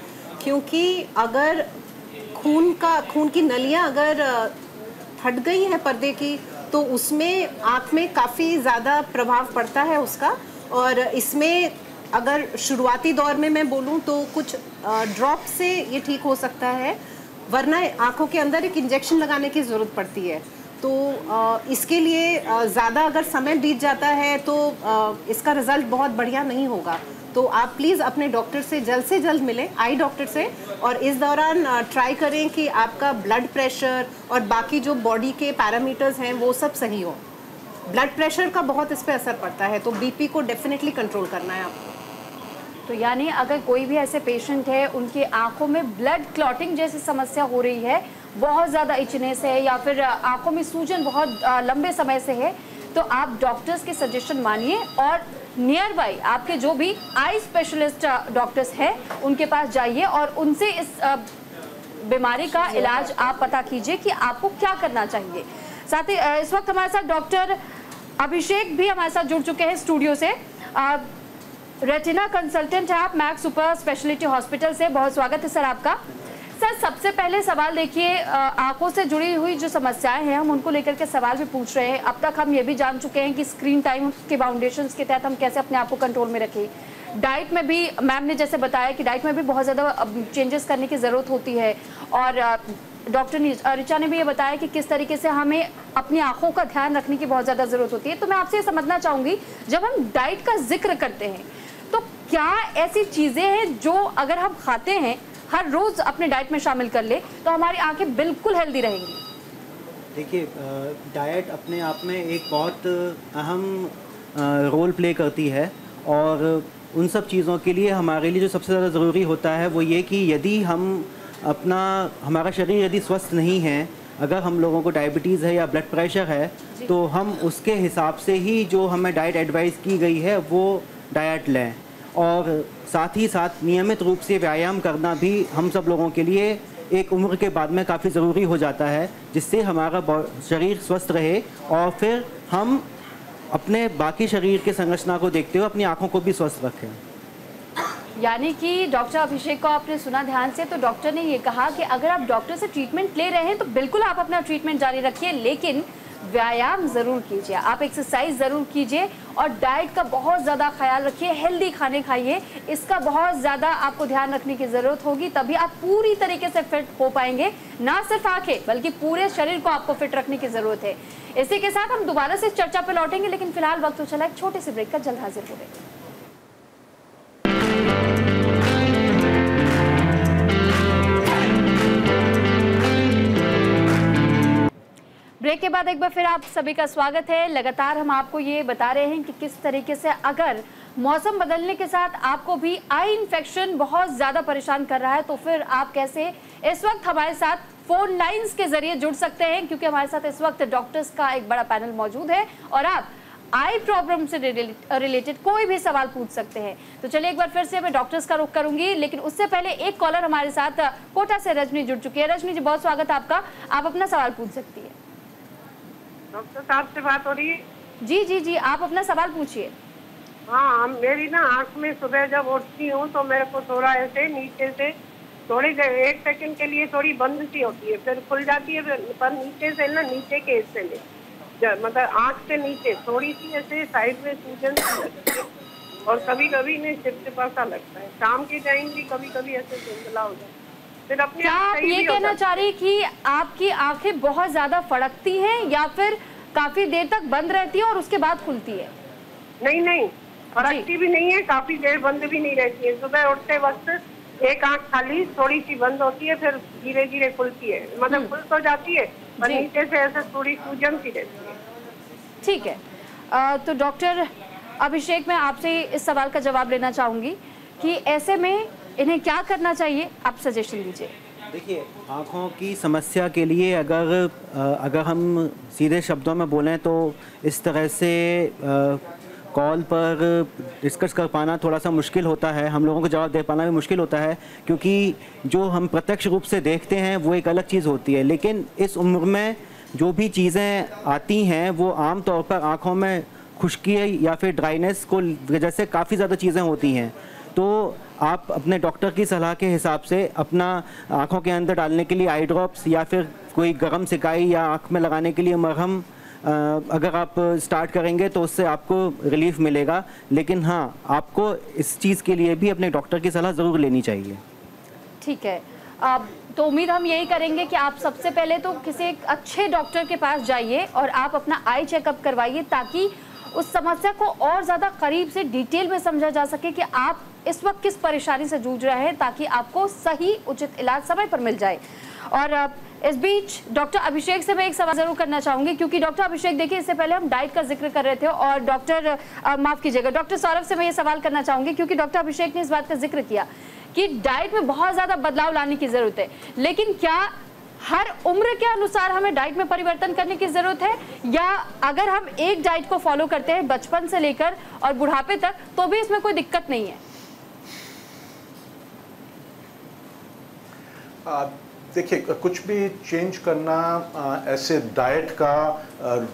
क्योंकि अगर खून की नलियाँ अगर फट गई हैं पर्दे की तो उसमें आँख में काफ़ी ज़्यादा प्रभाव पड़ता है उसका। और इसमें अगर शुरुआती दौर में मैं बोलूं तो कुछ ड्रॉप से ये ठीक हो सकता है, वरना आंखों के अंदर एक इंजेक्शन लगाने की ज़रूरत पड़ती है। तो इसके लिए ज़्यादा अगर समय बीत जाता है तो इसका रिज़ल्ट बहुत बढ़िया नहीं होगा। तो आप प्लीज़ अपने डॉक्टर से जल्द मिलें, आई डॉक्टर से, और इस दौरान ट्राई करें कि आपका ब्लड प्रेशर और बाकी जो बॉडी के पैरामीटर्स हैं वो सब सही हो। ब्लड प्रेशर का बहुत इस पर असर पड़ता है, तो बीपी को डेफिनेटली कंट्रोल करना है आपको। तो यानी अगर कोई भी ऐसे पेशेंट है, उनकी आंखों में ब्लड क्लॉटिंग जैसी समस्या हो रही है, बहुत ज़्यादा इचनेस है या फिर आंखों में सूजन बहुत लंबे समय से है, तो आप डॉक्टर्स के सजेशन मानिए और नियर बाई आपके जो भी आई स्पेशलिस्ट डॉक्टर्स हैं उनके पास जाइए और उनसे इस बीमारी का इलाज आप पता कीजिए कि आपको क्या करना चाहिए। साथ ही इस वक्त हमारे साथ डॉक्टर अभिषेक भी हमारे साथ जुड़ चुके हैं स्टूडियो से। रेटिना कंसल्टेंट है आप मैक्स सुपर स्पेशलिटी हॉस्पिटल से। बहुत स्वागत है सर आपका। सर सबसे पहले सवाल देखिए, आंखों से जुड़ी हुई जो समस्याएं हैं हम उनको लेकर के सवाल भी पूछ रहे हैं। अब तक हम ये भी जान चुके हैं कि स्क्रीन टाइम के बाउंडेशंस के तहत हम कैसे अपने आप को कंट्रोल में रखें। डाइट में भी मैम ने जैसे बताया कि डाइट में भी बहुत ज़्यादा चेंजेस करने की ज़रूरत होती है और डॉक्टर ऋचा ने भी ये बताया कि किस तरीके से हमें अपनी आंखों का ध्यान रखने की बहुत ज़्यादा ज़रूरत होती है। तो मैं आपसे ये समझना चाहूँगी, जब हम डाइट का जिक्र करते हैं तो क्या ऐसी चीज़ें हैं जो अगर हम खाते हैं, हर रोज़ अपने डाइट में शामिल कर ले तो हमारी आंखें बिल्कुल हेल्दी रहेंगी? देखिए, डाइट अपने आप में एक बहुत अहम रोल प्ले करती है और उन सब चीज़ों के लिए हमारे लिए जो सबसे ज़्यादा ज़रूरी होता है वो ये कि यदि हमारा शरीर यदि स्वस्थ नहीं है, अगर हम लोगों को डायबिटीज़ है या ब्लड प्रेशर है, तो हम उसके हिसाब से ही जो हमें डाइट एडवाइस की गई है वो डाइट लें। और साथ ही साथ नियमित रूप से व्यायाम करना भी हम सब लोगों के लिए एक उम्र के बाद में काफ़ी ज़रूरी हो जाता है, जिससे हमारा शरीर स्वस्थ रहे और फिर हम अपने बाकी शरीर के संरचना को देखते हुए अपनी आँखों को भी स्वस्थ रखें। यानी कि डॉक्टर अभिषेक को आपने सुना ध्यान से, तो डॉक्टर ने ये कहा कि अगर आप डॉक्टर से ट्रीटमेंट ले रहे हैं तो बिल्कुल आप अपना ट्रीटमेंट जारी रखिए, लेकिन व्यायाम ज़रूर कीजिए, आप एक्सरसाइज ज़रूर कीजिए और डाइट का बहुत ज़्यादा ख्याल रखिए, हेल्दी खाने खाइए, इसका बहुत ज़्यादा आपको ध्यान रखने की ज़रूरत होगी, तभी आप पूरी तरीके से फिट हो पाएंगे। ना सिर्फ आंखें बल्कि पूरे शरीर को आपको फिट रखने की ज़रूरत है। इसी के साथ हम दोबारा से चर्चा पर लौटेंगे, लेकिन फिलहाल वक्त हो चला एक छोटे से ब्रेक का, जल्द हाजिर हो गए। ब्रेक के बाद एक बार फिर आप सभी का स्वागत है। लगातार हम आपको ये बता रहे हैं कि किस तरीके से अगर मौसम बदलने के साथ आपको भी आई इन्फेक्शन बहुत ज़्यादा परेशान कर रहा है तो फिर आप कैसे इस वक्त हमारे साथ फोन लाइंस के जरिए जुड़ सकते हैं, क्योंकि हमारे साथ इस वक्त डॉक्टर्स का एक बड़ा पैनल मौजूद है और आप आई प्रॉब्लम से रिलेटेड कोई भी सवाल पूछ सकते हैं। तो चलिए एक बार फिर से मैं डॉक्टर्स का रुख करूंगी, लेकिन उससे पहले एक कॉलर हमारे साथ कोटा से रजनी जुड़ चुकी है। रजनी जी बहुत स्वागत है आपका, आप अपना सवाल पूछ सकती है। डॉक्टर साहब से बात हो रही है? जी जी जी, आप अपना सवाल पूछिए। हाँ, मेरी ना आँख में सुबह जब उठती हूँ तो मेरे को थोड़ा ऐसे नीचे से थोड़ी देर 1 सेकंड के लिए थोड़ी बंद सी होती है, फिर खुल जाती है, पर नीचे से ना, नीचे के हिस्से में मतलब आँख से नीचे थोड़ी सी ऐसे साइड में सूजन सी लगती है और कभी कभी नहीं चिपचिपा सा लगता है। शाम के टाइम भी कभी कभी ऐसे धुंधला हो जाता है। फिर अपने क्या आप ये कहना चाह रही कि आपकी आंखें बहुत ज्यादा फड़कती हैं या फिर काफी देर तक बंद रहती है और उसके बाद खुलती है? नहीं नहीं, फड़कती भी नहीं है, काफी देर बंद भी नहीं रहती है। सुबह उठते वक्त एक आंख खाली थोड़ी सी बंद होती है, फिर धीरे धीरे खुलती है, मतलब खुल तो जाती है पर नीचे से ऐसे थोड़ी सूजन सी रहती है। ठीक है, तो डॉक्टर अभिषेक मैं आपसे इस सवाल का जवाब लेना चाहूंगी कि ऐसे में इन्हें क्या करना चाहिए, आप सजेशन दीजिए। देखिए, आँखों की समस्या के लिए अगर हम सीधे शब्दों में बोलें तो इस तरह से कॉल पर डिस्कस कर पाना थोड़ा सा मुश्किल होता है, हम लोगों को जवाब दे पाना भी मुश्किल होता है, क्योंकि जो हम प्रत्यक्ष रूप से देखते हैं वो एक अलग चीज़ होती है। लेकिन इस उम्र में जो भी चीज़ें आती हैं वो आम तौर पर आँखों में खुश्की या फिर ड्राइनेस को वजह से काफ़ी ज़्यादा चीज़ें होती हैं। तो आप अपने डॉक्टर की सलाह के हिसाब से अपना आँखों के अंदर डालने के लिए आई ड्रॉप्स या फिर कोई गर्म सिकाई या आँख में लगाने के लिए मरहम अगर आप स्टार्ट करेंगे तो उससे आपको रिलीफ मिलेगा। लेकिन हाँ, आपको इस चीज़ के लिए भी अपने डॉक्टर की सलाह ज़रूर लेनी चाहिए। ठीक है, तो उम्मीद हम यही करेंगे कि आप सबसे पहले तो किसी एक अच्छे डॉक्टर के पास जाइए और आप अपना आई चेकअप करवाइए, ताकि उस समस्या को और ज़्यादा करीब से डिटेल में समझा जा सके कि आप इस वक्त किस परेशानी से जूझ रहे हैं, ताकि आपको सही उचित इलाज समय पर मिल जाए। और इस बीच डॉक्टर अभिषेक से मैं एक सवाल जरूर करना चाहूंगी, क्योंकि डॉक्टर अभिषेक देखिए इससे पहले हम डाइट का जिक्र कर रहे थे और माफ कीजिएगा डॉक्टर सौरभ से मैं ये सवाल करना चाहूंगी, क्योंकि डॉक्टर अभिषेक ने इस बात का जिक्र किया कि डाइट में बहुत ज्यादा बदलाव लाने की जरूरत है, लेकिन क्या हर उम्र के अनुसार हमें डाइट में परिवर्तन करने की जरूरत है, या अगर हम एक डाइट को फॉलो करते हैं बचपन से लेकर और बुढ़ापे तक तो भी इसमें कोई दिक्कत नहीं है? देखिए, कुछ भी चेंज करना ऐसे डाइट का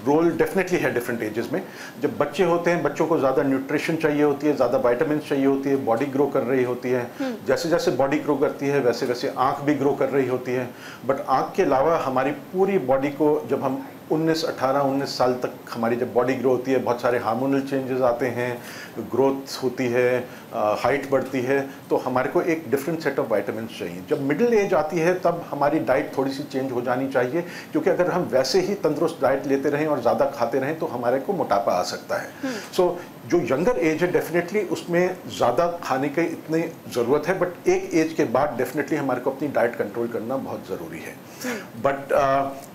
रोल डेफिनेटली है डिफरेंट एजेस में। जब बच्चे होते हैं, बच्चों को ज़्यादा न्यूट्रिशन चाहिए होती है, ज़्यादा विटामिन चाहिए होती है, बॉडी ग्रो कर रही होती है। जैसे जैसे बॉडी ग्रो करती है वैसे वैसे आँख भी ग्रो कर रही होती है। बट आँख के अलावा हमारी पूरी बॉडी को जब हम 19 साल तक हमारी जब बॉडी ग्रो होती है, बहुत सारे हार्मोनल चेंजेस आते हैं, ग्रोथ होती है, हाइट बढ़ती है, तो हमारे को एक डिफरेंट सेट ऑफ विटामिन चाहिए। जब मिडिल एज आती है तब हमारी डाइट थोड़ी सी चेंज हो जानी चाहिए, क्योंकि अगर हम वैसे ही तंदुरुस्त डाइट लेते रहें और ज़्यादा खाते रहें तो हमारे को मोटापा आ सकता है। सो जो यंगर एज है डेफिनेटली उसमें ज़्यादा खाने की इतनी ज़रूरत है, बट एक एज के बाद डेफिनेटली हमारे को अपनी डाइट कंट्रोल करना बहुत ज़रूरी है। बट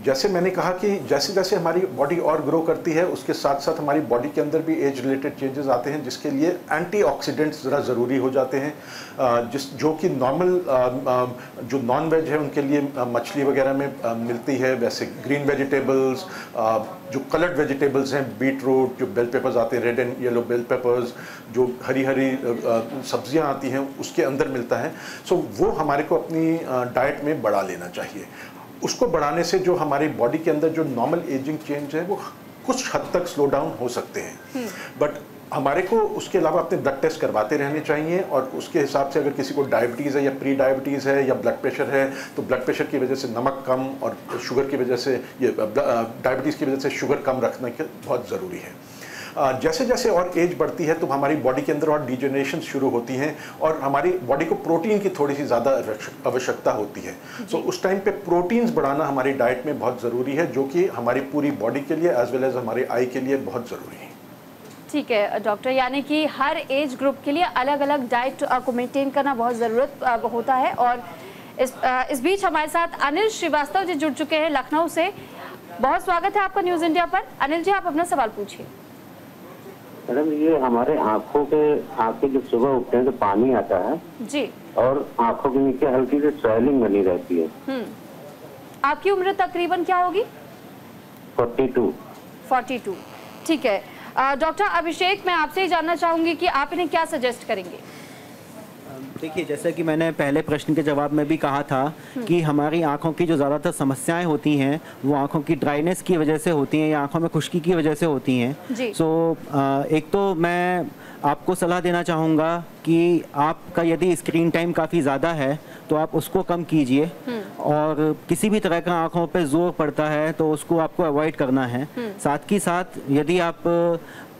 जैसे मैंने कहा कि जैसे जैसे हमारी बॉडी और ग्रो करती है उसके साथ साथ हमारी बॉडी के अंदर भी एज रिलेटेड चेंजेस आते हैं, जिसके लिए एंटीऑक्सीडेंट्स ज़रा ज़रूरी हो जाते हैं, जो कि नॉर्मल जो नॉन वेज है उनके लिए मछली वगैरह में मिलती है। वैसे ग्रीन वेजिटेबल्स, जो कलर्ड वेजिटेबल्स हैं, बीट रूट, जो बेल पेपर्स आते हैं, red and yellow bell peppers, जो हरी हरी सब्जियां आती हैं उसके अंदर मिलता है। सो वो हमारे को अपनी डाइट में बढ़ा लेना चाहिए। उसको बढ़ाने से जो हमारी बॉडी के अंदर जो नॉर्मल एजिंग चेंज है वो कुछ हद तक स्लो डाउन हो सकते हैं। बट हमारे को उसके अलावा अपने ब्लड टेस्ट करवाते रहने चाहिए, और उसके हिसाब से अगर किसी को डायबिटीज़ है या प्री डायबिटीज़ है या ब्लड प्रेशर है तो ब्लड प्रेशर की वजह से नमक कम और शुगर की वजह से ये डायबिटीज़ की वजह से शुगर कम रखना बहुत ज़रूरी है। जैसे जैसे और एज बढ़ती है तो हमारी बॉडी के अंदर और डिजेनरेशन शुरू होती हैं और हमारी बॉडी को प्रोटीन की थोड़ी सी ज़्यादा आवश्यकता होती है। सो उस टाइम पे प्रोटीन्स बढ़ाना हमारी डाइट में बहुत ज़रूरी है, जो कि हमारी पूरी बॉडी के लिए एज वेल एज हमारे आई के लिए बहुत ज़रूरी है। ठीक है डॉक्टर, यानी कि हर एज ग्रुप के लिए अलग अलग डाइट को मेंटेन करना बहुत ज़रूरत होता है। और इस बीच हमारे साथ अनिल श्रीवास्तव जी जुड़ चुके हैं लखनऊ से। बहुत स्वागत है आपका न्यूज़ इंडिया पर। अनिल जी, आप अपना सवाल पूछिए। मैडम, ये हमारे आंखें जब सुबह उठते हैं तो पानी आता है जी, और आंखों के नीचे हल्की सी स्वेलिंग बनी रहती है। आपकी उम्र तकरीबन क्या होगी? 42। ठीक है डॉक्टर अभिषेक, मैं आपसे ही जानना चाहूंगी कि आप इन्हें क्या सजेस्ट करेंगे? देखिए, जैसा कि मैंने पहले प्रश्न के जवाब में भी कहा था कि हमारी आंखों की जो ज़्यादातर समस्याएं होती हैं वो आंखों की ड्राइनेस की वजह से होती हैं या आंखों में खुश्की की वजह से होती हैं। सो एक तो मैं आपको सलाह देना चाहूँगा कि आपका यदि स्क्रीन टाइम काफ़ी ज़्यादा है तो आप उसको कम कीजिए, और किसी भी तरह का आंखों पे जोर पड़ता है तो उसको आपको अवॉइड करना है। साथ ही साथ यदि आप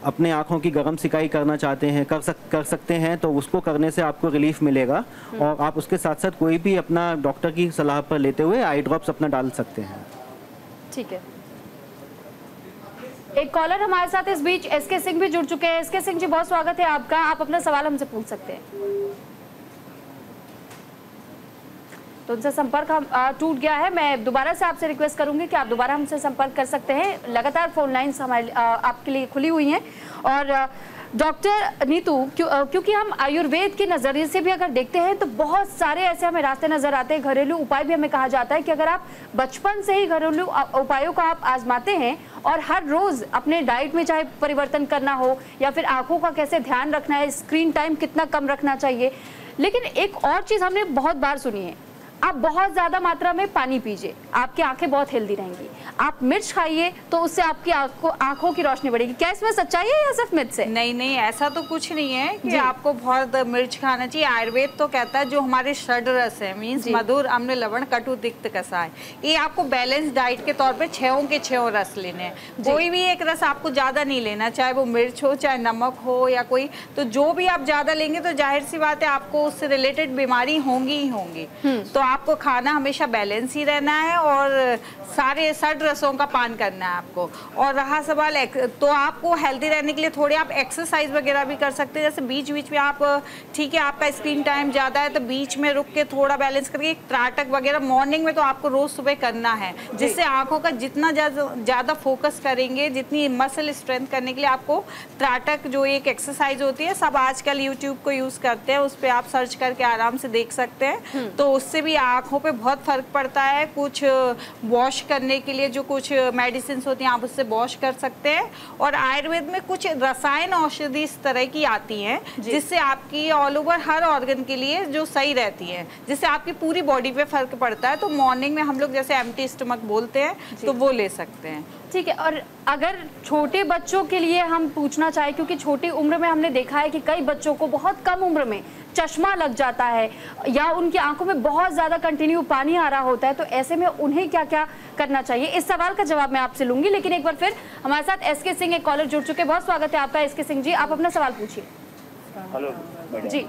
अपने आँखों की गर्म सिकाई करना चाहते हैं कर सकते हैं तो उसको करने से आपको रिलीफ मिलेगा, और आप उसके साथ साथ कोई भी अपना डॉक्टर की सलाह पर लेते हुए आई ड्रॉप्स अपना डाल सकते हैं। ठीक है, एक कॉलर हमारे साथ इस बीच एसके सिंह भी जुड़ चुके हैं। एसके सिंह जी, बहुत स्वागत है आपका, आप अपना सवाल हमसे पूछ सकते हैं। तो उनसे संपर्क टूट गया है। मैं दोबारा से आपसे रिक्वेस्ट करूंगी कि आप दोबारा हमसे संपर्क कर सकते हैं। लगातार फोन लाइन्स हमारे आपके लिए खुली हुई हैं। और डॉक्टर नीतू, क्योंकि हम आयुर्वेद के नज़रिए से भी अगर देखते हैं तो बहुत सारे ऐसे हमें रास्ते नज़र आते हैं। घरेलू उपाय भी हमें कहा जाता है कि अगर आप बचपन से ही घरेलू उपायों को आप आजमाते हैं और हर रोज़ अपने डाइट में चाहे परिवर्तन करना हो या फिर आँखों का कैसे ध्यान रखना है, स्क्रीन टाइम कितना कम रखना चाहिए। लेकिन एक और चीज़ हमने बहुत बार सुनी है, आप बहुत ज़्यादा मात्रा में पानी पीजिए, आपकी आंखें बहुत हेल्दी रहेंगी। आप मिर्च खाइए तो उससे आपकी आंखों की रोशनी बढ़ेगी। क्या इसमें सच्चाई है या सिर्फ मिथ से? नहीं, ऐसा तो कुछ नहीं है कि आपको बहुत मिर्च खाना चाहिए। आयुर्वेद तो कहता है जो हमारे षड रस है, मीन्स मधुर, अम्ल, लवण, कटु, तिक्त, कसाय, ये आपको बैलेंस डाइट के तौर पर 6 के 6 रस लेने हैं। कोई भी एक रस आपको ज़्यादा नहीं लेना, चाहे वो मिर्च हो चाहे नमक हो या कोई, तो जो भी आप ज़्यादा लेंगे तो जाहिर सी बात है आपको उससे रिलेटेड बीमारी होंगी ही होंगी। तो आपको खाना हमेशा बैलेंस ही रहना है और सारे 60 रसों का पान करना है आपको। और रहा सवाल तो आपको हेल्दी रहने के लिए थोड़े आप एक्सरसाइज वगैरह भी कर सकते हैं, जैसे बीच बीच में आप, ठीक है आपका स्क्रीन टाइम ज़्यादा है तो बीच में रुक के थोड़ा बैलेंस करके त्राटक वगैरह मॉर्निंग में तो आपको रोज़ सुबह करना है, जिससे आंखों का जितना ज़्यादा फोकस करेंगे, जितनी मसल स्ट्रेंथ करने के लिए आपको त्राटक जो एक एक्सरसाइज होती है, सब आजकल यूट्यूब को यूज़ करते हैं, उस पर आप सर्च करके आराम से देख सकते हैं। तो उससे भी आंखों पे बहुत फर्क पड़ता है। कुछ वॉश करने के लिए जो कुछ मेडिसिन होती हैं आप उससे वॉश कर सकते हैं। और आयुर्वेद में कुछ रसायन औषधि इस तरह की आती हैं जिससे आपकी ऑल ओवर हर ऑर्गन के लिए जो सही रहती है, जिससे आपकी पूरी बॉडी पे फर्क पड़ता है। तो मॉर्निंग में हम लोग जैसे एम्प्टी स्टमक बोलते हैं तो वो ले सकते हैं। ठीक है। और अगर छोटे बच्चों के लिए हम पूछना चाहें, क्योंकि छोटी उम्र में हमने देखा है कि कई बच्चों को बहुत कम उम्र में चश्मा लग जाता है या उनकी आंखों में बहुत ज़्यादा कंटिन्यू पानी आ रहा होता है, तो ऐसे में उन्हें क्या क्या करना चाहिए? इस सवाल का जवाब मैं आपसे लूंगी, लेकिन एक बार फिर हमारे साथ एसके सिंह एक कॉलर जुड़ चुके हैं। बहुत स्वागत है आपका एसके सिंह जी, आप अपना सवाल पूछिए। हेलो जी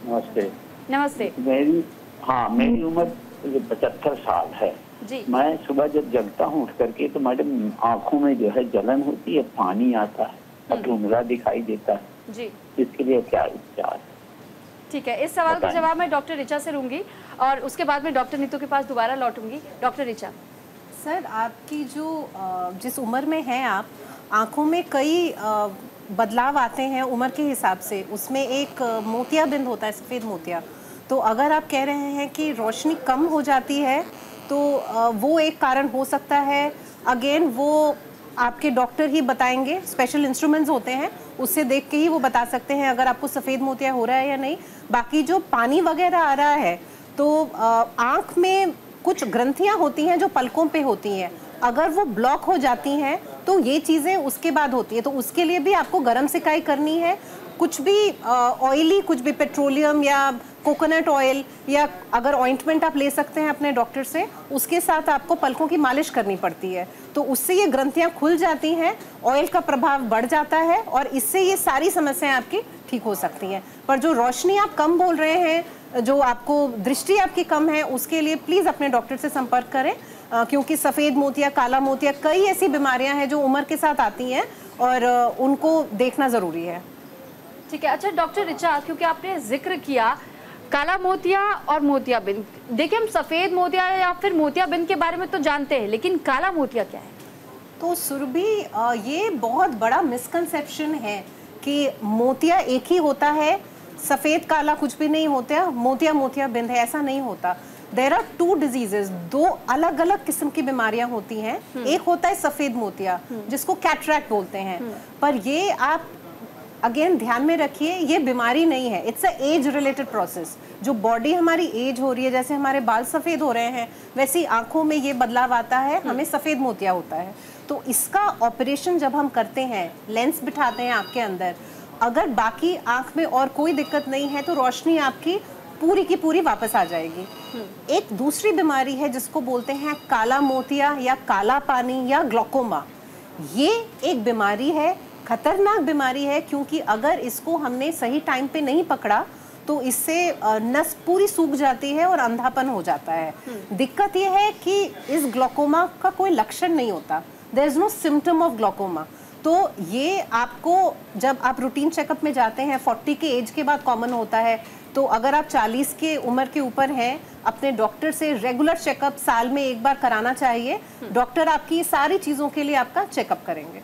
नमस्ते। नमस्ते। मेरी उम्र 75 साल है जी। मैं सुबह जब जगता हूँ उठ करके तो मैडम आंखों में जो है जलन होती है, पानी आता है, धुंधला दिखाई देता है जी। इसके लिए क्या उपचार? ठीक है, इस सवाल का जवाब मैं डॉक्टर ऋचा से लूंगी और उसके बाद में डॉक्टर नीतू के पास दोबारा लौटूंगी। डॉक्टर ऋचा। सर, आपकी जो जिस उम्र में हैं आप, आंखों में कई बदलाव आते हैं उम्र के हिसाब से। उसमें एक मोतियाबिंद होता है, सफ़ेद मोतिया। तो अगर आप कह रहे हैं कि रोशनी कम हो जाती है तो वो एक कारण हो सकता है। अगेन वो आपके डॉक्टर ही बताएंगे, स्पेशल इंस्ट्रूमेंट्स होते हैं, उससे देख के ही वो बता सकते हैं अगर आपको सफ़ेद मोतिया हो रहा है या नहीं। बाकी जो पानी वगैरह आ रहा है तो आँख में कुछ ग्रंथियाँ होती हैं जो पलकों पे होती हैं, अगर वो ब्लॉक हो जाती हैं तो ये चीज़ें उसके बाद होती है। तो उसके लिए भी आपको गर्म सिकाई करनी है। कुछ भी ऑयली, कुछ भी पेट्रोलियम या कोकोनट ऑयल या अगर ऑइंटमेंट आप ले सकते हैं अपने डॉक्टर से, उसके साथ आपको पलकों की मालिश करनी पड़ती है। तो उससे ये ग्रंथियां खुल जाती हैं, ऑयल का प्रभाव बढ़ जाता है और इससे ये सारी समस्याएं आपकी ठीक हो सकती हैं। पर जो रोशनी आप कम बोल रहे हैं, जो आपको दृष्टि आपकी कम है, उसके लिए प्लीज़ अपने डॉक्टर से संपर्क करें, क्योंकि सफ़ेद मोतिया, काला मोतिया, कई ऐसी बीमारियाँ हैं जो उम्र के साथ आती हैं और उनको देखना ज़रूरी है। ठीक है। अच्छा डॉक्टर ऋचा, क्योंकि आपने जिक्र किया काला मोतिया और मोतियाबिंद, देखिए हम सफ़ेद मोतिया या फिर मोतियाबिंद के बारे में तो जानते हैं, लेकिन काला मोतिया क्या है? तो सुरभि, ये बहुत बड़ा मिसकंसेप्शन है कि मोतिया एक ही होता है, सफ़ेद काला कुछ भी नहीं होता, मोतिया मोतियाबिंद है, ऐसा नहीं होता। देयर आर 2 डिजीजेस, 2 अलग अलग किस्म की बीमारियां होती हैं। एक होता है सफ़ेद मोतिया जिसको कैटरैक्ट बोलते हैं, पर ये आप अगेन ध्यान में रखिए, ये बीमारी नहीं है, it's a age related process. जो बॉडी हमारी एज हो रही है, जैसे हमारे बाल सफ़ेद हो रहे हैं, वैसे ही आंखों में ये बदलाव आता है, हमें सफ़ेद मोतिया होता है। तो इसका ऑपरेशन जब हम करते हैं, लेंस बिठाते हैं आँख के अंदर, अगर बाकी आँख में और कोई दिक्कत नहीं है तो रोशनी आपकी पूरी की पूरी वापस आ जाएगी। एक दूसरी बीमारी है जिसको बोलते हैं काला मोतिया या काला पानी या ग्लोकोमा। ये एक बीमारी है, खतरनाक बीमारी है, क्योंकि अगर इसको हमने सही टाइम पे नहीं पकड़ा तो इससे नस पूरी सूख जाती है और अंधापन हो जाता है। दिक्कत ये है कि इस ग्लोकोमा का कोई लक्षण नहीं होता, there is no symptom of glaucoma. तो ये आपको जब आप रूटीन चेकअप में जाते हैं, 40 के एज के बाद कॉमन होता है, तो अगर आप 40 के उम्र के ऊपर हैं, अपने डॉक्टर से रेगुलर चेकअप साल में एक बार कराना चाहिए। डॉक्टर आपकी सारी चीज़ों के लिए आपका चेकअप करेंगे।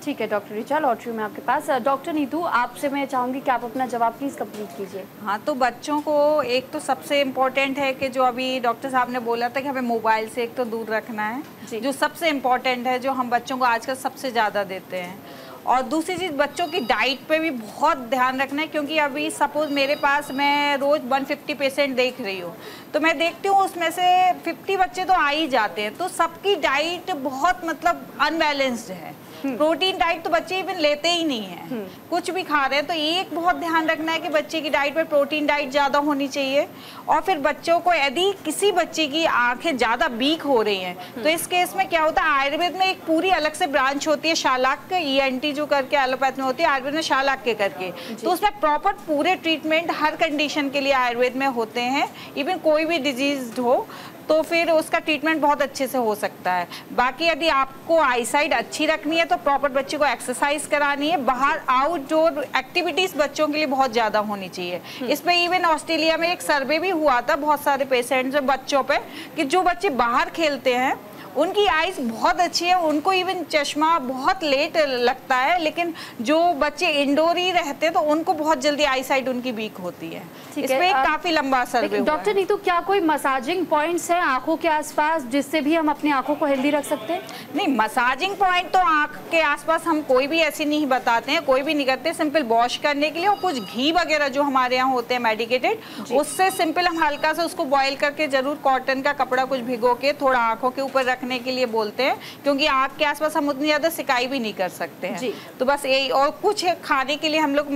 ठीक है डॉक्टर ऋचा, लौट रही हूँ मैं आपके पास। डॉक्टर नीतू, आपसे मैं चाहूँगी कि आप अपना जवाब प्लीज़ कंप्लीट कीजिए। हाँ, तो बच्चों को एक तो सबसे इम्पोर्टेंट है कि जो अभी डॉक्टर साहब ने बोला था कि हमें मोबाइल से एक तो दूर रखना है, जो सबसे इम्पोर्टेंट है, जो हम बच्चों को आजकल सबसे ज़्यादा देते हैं। और दूसरी चीज़, बच्चों की डाइट पे भी बहुत ध्यान रखना है, क्योंकि अभी सपोज़ मेरे पास मैं रोज़ 150 पेशेंट देख रही हूँ, तो मैं देखती हूँ उसमें से 50 बच्चे तो आ ही जाते हैं, तो सबकी डाइट बहुत मतलब अनबैलेंस्ड है। प्रोटीन डाइट तो बच्चे इवन लेते ही नहीं है, कुछ भी खा रहे हैं। तो एक बहुत ध्यान रखना है कि बच्चे की डाइट में प्रोटीन डाइट ज्यादा होनी चाहिए। और फिर बच्चों को यदि किसी बच्चे की आंखें ज्यादा वीक हो रही हैं तो इस केस में क्या होता है, आयुर्वेद में एक पूरी अलग से ब्रांच होती है शालाक्य, ENT जो करके एलोपैथ में होती है, आयुर्वेद में शालाक्य करके। तो उसमें प्रॉपर पूरे ट्रीटमेंट हर कंडीशन के लिए आयुर्वेद में होते हैं। इवन कोई भी डिजीज हो तो फिर उसका ट्रीटमेंट बहुत अच्छे से हो सकता है। बाकी यदि आपको आईसाइट अच्छी रखनी है तो प्रॉपर बच्चे को एक्सरसाइज करानी है। बाहर आउटडोर एक्टिविटीज बच्चों के लिए बहुत ज्यादा होनी चाहिए। इसमें इवन ऑस्ट्रेलिया में एक सर्वे भी हुआ था बहुत सारे पेशेंट्स बच्चों पे कि जो बच्चे बाहर खेलते हैं उनकी आइज बहुत अच्छी है, उनको इवन चश्मा बहुत लेट लगता है, लेकिन जो बच्चे इंडोर ही रहते हैं तो उनको बहुत जल्दी आई साइट उनकी वीक होती है। इसमें काफी लंबा सर्वे हुआ है। डॉक्टर नीतू, क्या कोई मसाजिंग पॉइंट्स हैं आंखों के आसपास जिससे भी हम अपनी आंखों को हेल्दी रख सकते हैं? नहीं, मसाजिंग पॉइंट तो आंख के आसपास हम कोई भी ऐसी नहीं बताते हैं, कोई भी नहीं करते। सिंपल वॉश करने के लिए और कुछ घी वगैरह जो हमारे यहाँ होते हैं मेडिकेटेड, उससे सिंपल हम हल्का सा उसको बॉईल करके जरूर कॉटन का कपड़ा कुछ भिगो के थोड़ा आंखों के ऊपर रखने के लिए बोलते हैं, क्योंकि आंख के आसपास हम उतनी ज्यादा सिकाई भी नहीं कर सकते हैं। तो बस यही। और कुछ खाने के लिए हम लोग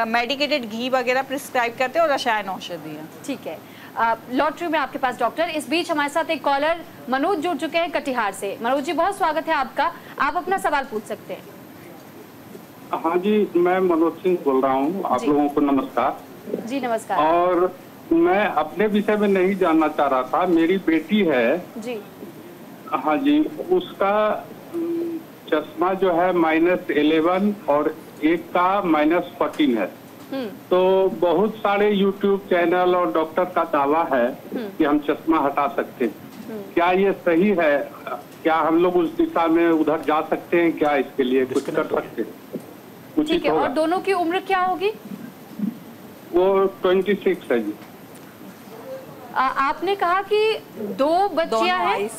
मेडिकेटेड घी वगैरह प्रिस्क्राइब करते हैं और रसायन औषधियाँ। ठीक है, लॉटरी में आपके पास डॉक्टर। इस बीच हमारे साथ एक कॉलर मनोज जुड़ चुके हैं कटिहार से। मनोज जी, बहुत स्वागत है आपका, आप अपना सवाल पूछ सकते हैं। हाँ जी, मैं मनोज सिंह बोल रहा हूँ। आप लोगों को नमस्कार। जी नमस्कार। और मैं अपने विषय में नहीं जानना चाह रहा था, मेरी बेटी है जी। हाँ जी, उसका चश्मा जो है -11 और एक का -14 है। तो बहुत सारे YouTube चैनल और डॉक्टर का दावा है कि हम चश्मा हटा सकते हैं। क्या ये सही है? क्या हम लोग उस दिशा में उधर जा सकते हैं? क्या इसके लिए कुछ कर सकते हैं? ठीक है, और दोनों की उम्र क्या होगी? वो 26 है जी। आपने कहा कि 2 बच्चियां हैं,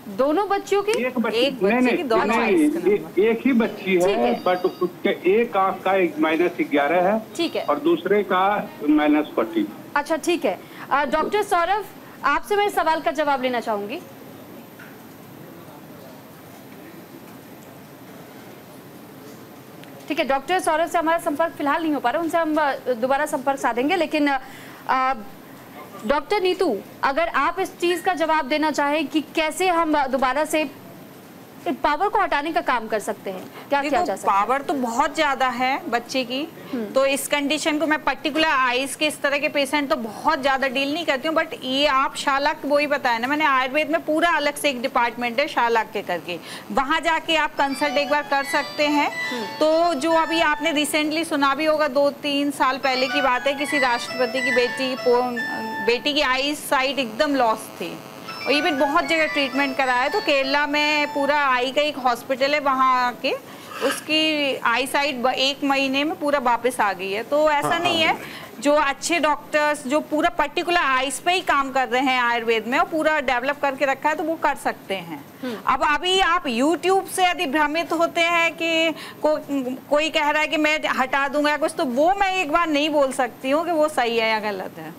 दोनों बच्चियों की? एक बच्चे की दोनों एक ही बच्ची है, बट उसके एक आंख का -11 है। ठीक है। और दूसरे का -14। अच्छा ठीक है। डॉक्टर सौरभ, आपसे मैं इस सवाल का जवाब लेना चाहूंगी। ठीक है, डॉक्टर सौरभ से हमारा संपर्क फिलहाल नहीं हो पा रहा, उनसे हम दोबारा संपर्क साधेंगे। लेकिन डॉक्टर नीतू, अगर आप इस चीज का जवाब देना चाहें कि कैसे हम दोबारा से पावर को हटाने का काम कर सकते हैं, क्या किया जा सकता है? पावर तो बहुत ज्यादा है बच्चे की, तो इस कंडीशन को मैं पर्टिकुलर आईज के इस तरह के पेशेंट तो बहुत ज्यादा डील नहीं करती हूँ। बट ये आप शालाक्य, वही बताया ना मैंने, आयुर्वेद में पूरा अलग से एक डिपार्टमेंट है शालाक्य करके, वहां जाके आप कंसल्ट एक बार कर सकते हैं। तो जो अभी आपने रिसेंटली सुना भी होगा, 2-3 साल पहले की बात है, किसी राष्ट्रपति की बेटी की आई साइट एकदम लॉस थी और इवन बहुत जगह ट्रीटमेंट कराया। तो केरला में पूरा आई का एक हॉस्पिटल है, वहाँ आके उसकी आई साइट 1 महीने में पूरा वापस आ गई है। तो ऐसा नहीं है, जो अच्छे डॉक्टर्स जो पूरा पर्टिकुलर आइस पे ही काम कर रहे हैं आयुर्वेद में और पूरा डेवलप करके रखा है, तो वो कर सकते हैं। अब अभी आप YouTube से यदि भ्रमित होते हैं कि कोई कह रहा है कि मैं हटा दूंगा कुछ, तो वो मैं एक बार नहीं बोल सकती हूँ कि वो सही है या गलत है।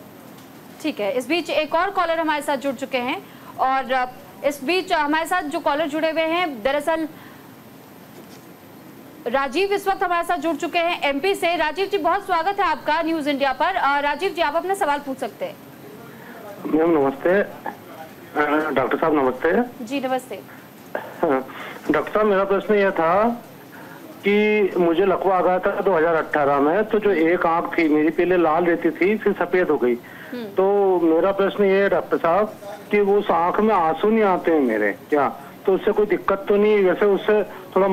ठीक है, इस बीच एक और कॉलर हमारे साथ जुड़ चुके हैं और इस बीच हमारे साथ जो कॉलर जुड़े हुए हैं, दरअसल राजीव इस वक्त हमारे साथ जुड़ चुके हैं MP से। राजीव जी, बहुत स्वागत है आपका न्यूज इंडिया पर। राजीव जी, आप अपना सवाल पूछ सकते हैं। मैम नमस्ते। डॉक्टर साहब नमस्ते। जी नमस्ते। डॉक्टर साहब, मेरा प्रश्न यह था कि मुझे लकवा आ गया था 2018 में। तो जो एक आंख थी मेरी, पहले लाल रहती थी, फिर सफेद हो गई। तो मेरा प्रश्न ये है डॉक्टर साहब कि वो उस आंख में आंसू नहीं आते हैं मेरे, क्या तो उससे कोई दिक्कत तो नहीं? वैसे उससे थोड़ा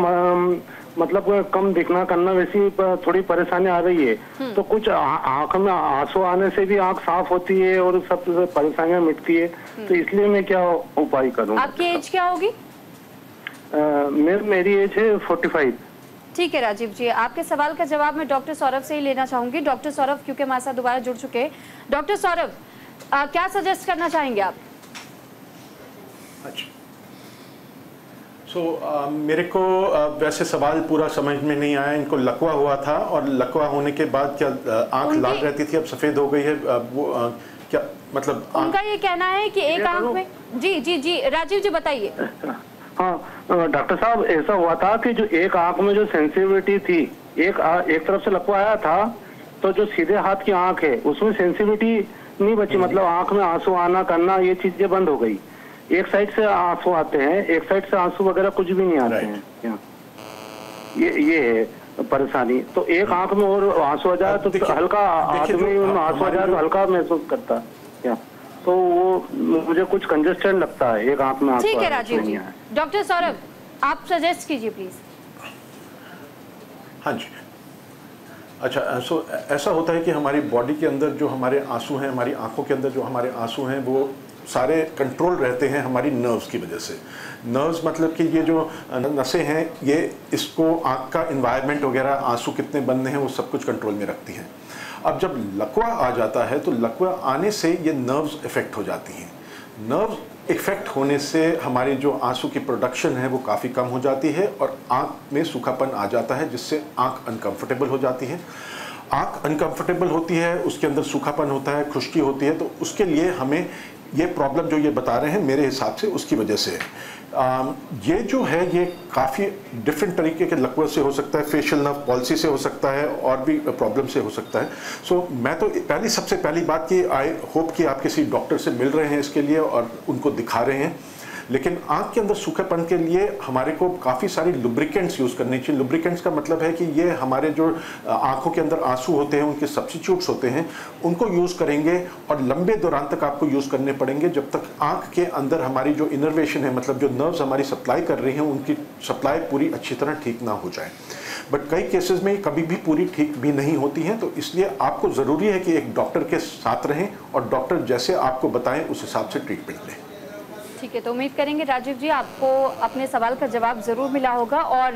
मतलब कम दिखना करना, वैसी थोड़ी परेशानी आ रही है। तो कुछ आंख में आंसू आने से भी आंख साफ होती है और सब परेशानियां मिटती है, तो इसलिए मैं क्या उपाय करूँ? आपकी एज क्या होगी? मेरी एज है 45। ठीक है राजीव जी, आपके सवाल का जवाब मैं डॉक्टर सौरभ से ही लेना चाहूंगी। डॉक्टर सौरभ क्योंकि हमारे साथ दोबारा जुड़ चुके हैं। डॉक्टर सौरभ, क्या सजेस्ट करना चाहेंगे आप? अच्छा, मेरे को वैसे सवाल पूरा समझ में नहीं आया। इनको लकवा हुआ था और लकवा होने के बाद क्या आंख लाल रहती थी, अब सफेद हो गई है, वो क्या मतलब? उनका ये कहना है कि एक आंख में। जी जी जी, राजीव जी बताइए। हाँ डॉक्टर साहब, ऐसा हुआ था कि जो एक आंख में जो सेंसिटिविटी थी, एक तरफ से लकवा आया था, तो जो सीधे हाथ की आंख है उसमें सेंसिटिविटी नहीं बची, मतलब आंख में आंसू आना करना ये चीजें बंद हो गई। एक साइड से आंसू आते हैं, एक साइड से आंसू वगैरह कुछ भी नहीं आते हैं। ये है परेशानी। तो एक आंख में और आंसू आ जाए तो हल्का, आदमी आंसू आ जाए तो हल्का महसूस करता है, तो वो मुझे कुछ कंजेस्टेड लगता है एक आंख में आंसू। ठीक है राजीव जी। डॉक्टर सौरभ, आप सजेस्ट कीजिए प्लीज। हाँ जी, अच्छा, ऐसा होता है कि हमारी बॉडी के अंदर जो हमारे आंसू हैं, हमारी आंखों के अंदर जो हमारे आंसू हैं, वो सारे कंट्रोल रहते हैं हमारी नर्व्स की वजह से। नर्व्स मतलब कि ये जो नसें हैं, ये इसको आंख का इन्वायरमेंट वगैरह, आंसू कितने बनने हैं, वो सब कुछ कंट्रोल में रखती हैं। अब जब लकवा आ जाता है तो लकवा आने से ये नर्व्स इफेक्ट हो जाती हैं। नर्व्स इफेक्ट होने से हमारी जो आंसू की प्रोडक्शन है वो काफ़ी कम हो जाती है और आंख में सूखापन आ जाता है, जिससे आंख अनकंफर्टेबल हो जाती है। आंख अनकंफर्टेबल होती है, उसके अंदर सूखापन होता है, खुश्की होती है, तो उसके लिए हमें ये प्रॉब्लम जो ये बता रहे हैं मेरे हिसाब से उसकी वजह से है। ये जो है ये काफ़ी डिफरेंट तरीके के लकवे से हो सकता है, फेशियल नर्व पॉलिसी से हो सकता है, और भी प्रॉब्लम से हो सकता है। सो मैं तो सबसे पहली बात कि आई होप कि आप किसी डॉक्टर से मिल रहे हैं इसके लिए और उनको दिखा रहे हैं। लेकिन आंख के अंदर सूखेपन के लिए हमारे को काफ़ी सारी लुब्रिकेंट्स यूज़ करनी चाहिए। लुब्रिकेंट्स का मतलब है कि ये हमारे जो आंखों के अंदर आंसू होते हैं उनके सब्स्टिट्यूट्स होते हैं, उनको यूज़ करेंगे और लंबे दौरान तक आपको यूज़ करने पड़ेंगे, जब तक आंख के अंदर हमारी जो इनर्वेशन है, मतलब जो नर्व्स हमारी सप्लाई कर रही हैं, उनकी सप्लाई पूरी अच्छी तरह ठीक ना हो जाए। बट कई केसेस में कभी भी पूरी ठीक भी नहीं होती हैं, तो इसलिए आपको ज़रूरी है कि एक डॉक्टर के साथ रहें और डॉक्टर जैसे आपको बताएं उस हिसाब से ट्रीटमेंट लें। ठीक है, तो उम्मीद करेंगे राजीव जी आपको अपने सवाल का जवाब ज़रूर मिला होगा, और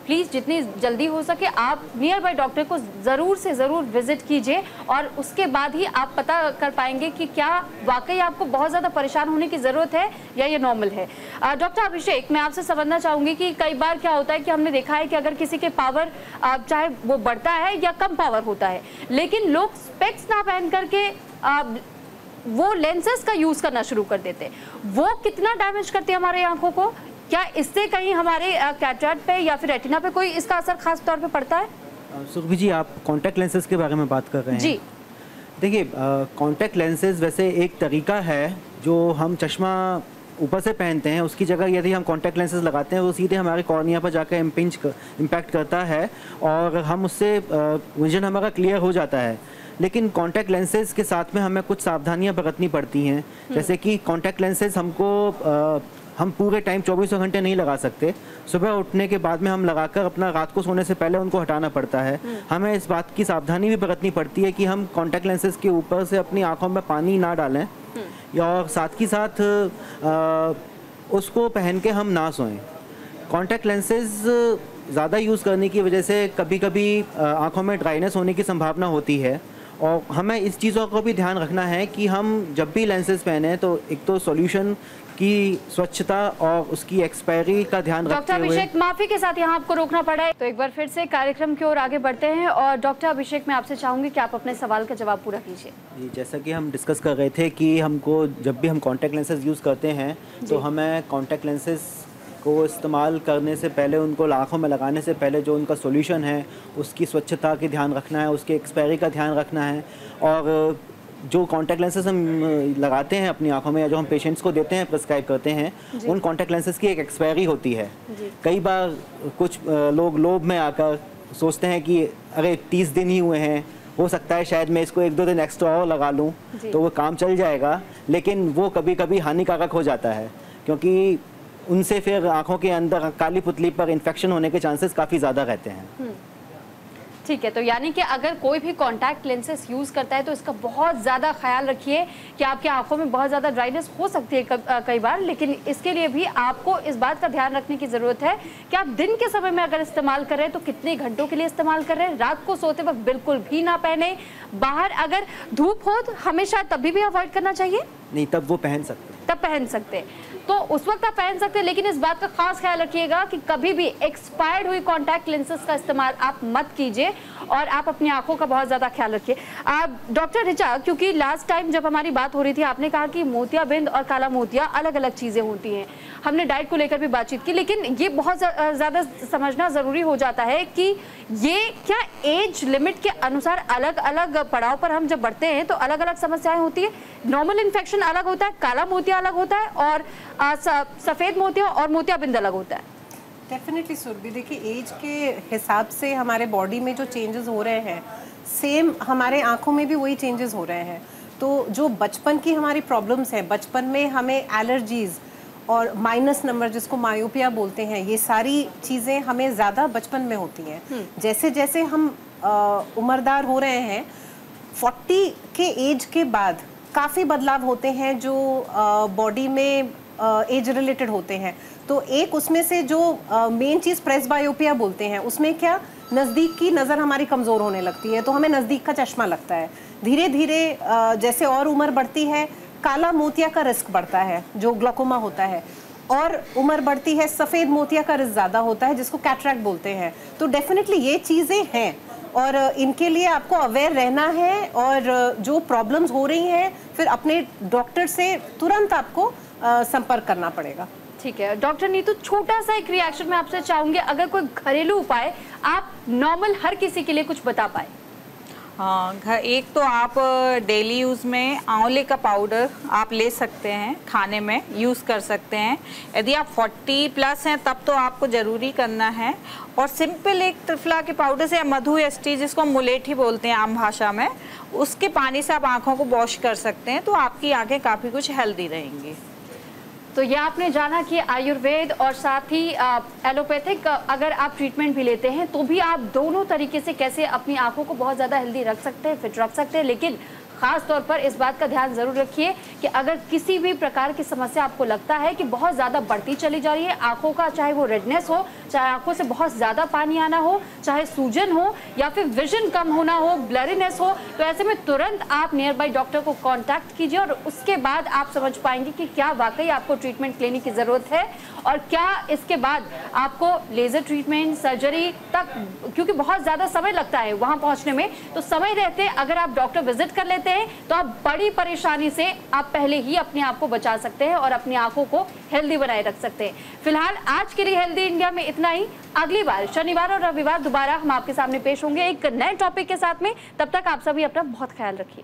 प्लीज़ जितनी जल्दी हो सके आप नियर बाय डॉक्टर को ज़रूर से ज़रूर विजिट कीजिए, और उसके बाद ही आप पता कर पाएंगे कि क्या वाकई आपको बहुत ज़्यादा परेशान होने की ज़रूरत है या ये नॉर्मल है। डॉक्टर अभिषेक, मैं आपसे समझना चाहूँगी कि कई बार क्या होता है कि हमने देखा है कि अगर किसी के पावर चाहे वो बढ़ता है या कम पावर होता है, लेकिन लोग स्पेक्स ना पहन करके वो लेंसेज का यूज करना शुरू कर देते हैं, वो कितना डैमेज करते हैं हमारे आंखों को? क्या इससे कहीं हमारे कैटरेक्ट पे या फिर रेटिना पे कोई इसका असर खास तौर पे पड़ता है? सुरभि जी, आप कॉन्टैक्ट लेंसेज के बारे में बात कर रहे हैं जी। देखिए, कॉन्टैक्ट लेंसेज वैसे एक तरीका है जो हम चश्मा ऊपर से पहनते हैं, उसकी जगह यदि हम कॉन्टैक्ट लेंसेज लगाते हैं वो सीधे हमारे कॉर्निया पर जाकर इम्पैक्ट करता है और हम उससे विजन हमारा क्लियर हो जाता है। लेकिन कॉन्टैक्ट लेंसेज के साथ में हमें कुछ सावधानियां बरतनी पड़ती हैं, जैसे कि कॉन्टैक्ट लेंसेज हम पूरे टाइम 24 घंटे नहीं लगा सकते। सुबह उठने के बाद में हम लगाकर अपना रात को सोने से पहले उनको हटाना पड़ता है। हमें इस बात की सावधानी भी बरतनी पड़ती है कि हम कॉन्टैक्ट लेंसेज के ऊपर से अपनी आंखों में पानी ना डालें, और साथ ही साथ उसको पहन के हम ना सोएं। कॉन्टैक्ट लेंसेज ज़्यादा यूज़ करने की वजह से कभी कभी आंखों में ड्राइनेस होने की संभावना होती है, और हमें इस चीज़ों को भी ध्यान रखना है कि हम जब भी लेंसेज पहने तो एक तो सॉल्यूशन की स्वच्छता और उसकी एक्सपायरी का ध्यान रखते हुए। डॉक्टर अभिषेक, माफी के साथ यहाँ आपको रोकना पड़ा है, तो एक बार फिर से कार्यक्रम की ओर आगे बढ़ते हैं, और डॉक्टर अभिषेक मैं आपसे चाहूंगी कि आप अपने सवाल का जवाब पूरा कीजिए। जी, जैसा कि हम डिस्कस कर रहे थे कि हमको जब भी हम कॉन्टैक्ट लेंसेज यूज़ करते हैं तो हमें कॉन्टैक्ट लेंसेज को इस्तेमाल करने से पहले, उनको आँखों में लगाने से पहले जो उनका सॉल्यूशन है उसकी स्वच्छता की ध्यान रखना है, उसके एक्सपायरी का ध्यान रखना है। और जो कॉन्टैक्ट लेंसेज हम लगाते हैं अपनी आंखों में या जो हम पेशेंट्स को देते हैं, प्रिस्क्राइब करते हैं, उन कॉन्टैक्ट लेंसेज की एक एक्सपायरी होती है। कई बार कुछ लोग लोभ में आकर सोचते हैं कि अरे 30 दिन ही हुए हैं, हो सकता है शायद मैं इसको 1-2 दिन एक्स्ट्रा और लगा लूँ तो वो काम चल जाएगा, लेकिन वो कभी कभी हानिकारक हो जाता है, क्योंकि उनसे फिर आंखों के अंदर काली पुतली पर इन्फेक्शन होने के चांसेस काफ़ी ज़्यादा रहते हैं। ठीक है, तो यानी कि अगर कोई भी कॉन्टैक्ट लेंसेज यूज़ करता है तो इसका बहुत ज़्यादा ख्याल रखिए कि आपकी आंखों में बहुत ज़्यादा ड्राइनेस हो सकती है कई बार, लेकिन इसके लिए भी आपको इस बात का ध्यान रखने की ज़रूरत है कि आप दिन के समय में अगर इस्तेमाल कर रहे हैं तो कितने घंटों के लिए इस्तेमाल कर रहे हैं। रात को सोते वक्त बिल्कुल भी ना पहने, बाहर अगर धूप हो तो हमेशा तभी भी अवॉइड करना चाहिए। नहीं, तब वो पहन सकते, तब पहन सकते हैं, तो उस वक्त आप पहन सकते हैं, लेकिन इस बात का खास ख्याल रखिएगा कि कभी भी एक्सपायर्ड हुई कॉन्टैक्ट लेंसेज का इस्तेमाल आप मत कीजिए। और आप अपनी आंखों का बहुत ज़्यादा ख्याल रखिए। डॉक्टर ऋचा, क्योंकि लास्ट टाइम जब हमारी बात हो रही थी आपने कहा कि मोतियाबिंद और काला मोतिया अलग अलग चीज़ें होती हैं, हमने डाइट को लेकर भी बातचीत की, लेकिन ये बहुत ज़्यादा समझना ज़रूरी हो जाता है कि ये क्या एज लिमिट के अनुसार अलग अलग पड़ाव पर हम जब बढ़ते हैं तो अलग अलग समस्याएं होती है। नॉर्मल इन्फेक्शन अलग होता है, काला मोतिया अलग होता है और सफ़ेद मोतिया और मोतियाबिंद अलग होता है। डेफिनेटली सुरभि, देखिए एज के हिसाब से हमारे बॉडी में जो चेंजेस हो रहे हैं सेम हमारे आंखों में भी वही चेंजेस हो रहे हैं। तो जो बचपन की हमारी प्रॉब्लम्स हैं, बचपन में हमें एलर्जीज और माइनस नंबर जिसको मायोपिया बोलते हैं, ये सारी चीज़ें हमें ज़्यादा बचपन में होती हैं। जैसे जैसे हम उम्रदार हो रहे हैं 40 के एज के बाद काफ़ी बदलाव होते हैं जो बॉडी में एज रिलेटेड होते हैं। तो एक उसमें से जो मेन चीज़ प्रेसबायोपिया बोलते हैं, उसमें क्या नज़दीक की नज़र हमारी कमज़ोर होने लगती है, तो हमें नज़दीक का चश्मा लगता है। धीरे धीरे जैसे और उम्र बढ़ती है काला मोतिया का रिस्क बढ़ता है जो ग्लोकोमा होता है, और उम्र बढ़ती है सफ़ेद मोतिया का रिस्क ज़्यादा होता है जिसको कैटरैक्ट बोलते हैं। तो डेफिनेटली ये चीज़ें हैं और इनके लिए आपको अवेयर रहना है और जो प्रॉब्लम्स हो रही हैं फिर अपने डॉक्टर से तुरंत आपको संपर्क करना पड़ेगा। ठीक है डॉक्टर नीतू, छोटा सा एक रिएक्शन मैं आपसे चाहूंगी, अगर कोई घरेलू उपाय आप नॉर्मल हर किसी के लिए कुछ बता पाए। हाँ, एक तो आप डेली यूज़ में आंवले का पाउडर आप ले सकते हैं, खाने में यूज़ कर सकते हैं। यदि आप 40+ हैं तब तो आपको ज़रूरी करना है। और सिंपल एक त्रिफला के पाउडर से, मधु एस्टी जिसको मुलेठी बोलते हैं आम भाषा में, उसके पानी से आप आँखों को वॉश कर सकते हैं, तो आपकी आँखें काफ़ी कुछ हेल्दी रहेंगी। तो ये आपने जाना कि आयुर्वेद और साथ ही एलोपैथिक अगर आप ट्रीटमेंट भी लेते हैं तो भी आप दोनों तरीके से कैसे अपनी आंखों को बहुत ज़्यादा हेल्दी रख सकते हैं, फिट रख सकते हैं। लेकिन ख़ास तौर पर इस बात का ध्यान ज़रूर रखिए कि अगर किसी भी प्रकार की समस्या आपको लगता है कि बहुत ज़्यादा बढ़ती चली जा रही है आंखों का, चाहे वो रेडनेस हो, चाहे आंखों से बहुत ज़्यादा पानी आना हो, चाहे सूजन हो या फिर विजन कम होना हो, ब्लरीनेस हो, तो ऐसे में तुरंत आप नियर बाई डॉक्टर को कॉन्टैक्ट कीजिए और उसके बाद आप समझ पाएंगे कि क्या वाकई आपको ट्रीटमेंट लेने की ज़रूरत है और क्या इसके बाद आपको लेज़र ट्रीटमेंट, सर्जरी तक, क्योंकि बहुत ज़्यादा समय लगता है वहाँ पहुँचने में, तो समय रहते अगर आप डॉक्टर विजिट कर लेते हैं तो आप बड़ी परेशानी से आप पहले ही अपने आप को बचा सकते हैं और अपनी आंखों को हेल्दी बनाए रख सकते हैं। फिलहाल आज के लिए हेल्दी इंडिया में इतना ही। अगली बार शनिवार और रविवार दोबारा हम आपके सामने पेश होंगे एक नए टॉपिक के साथ में। तब तक आप सभी अपना बहुत ख्याल रखिए।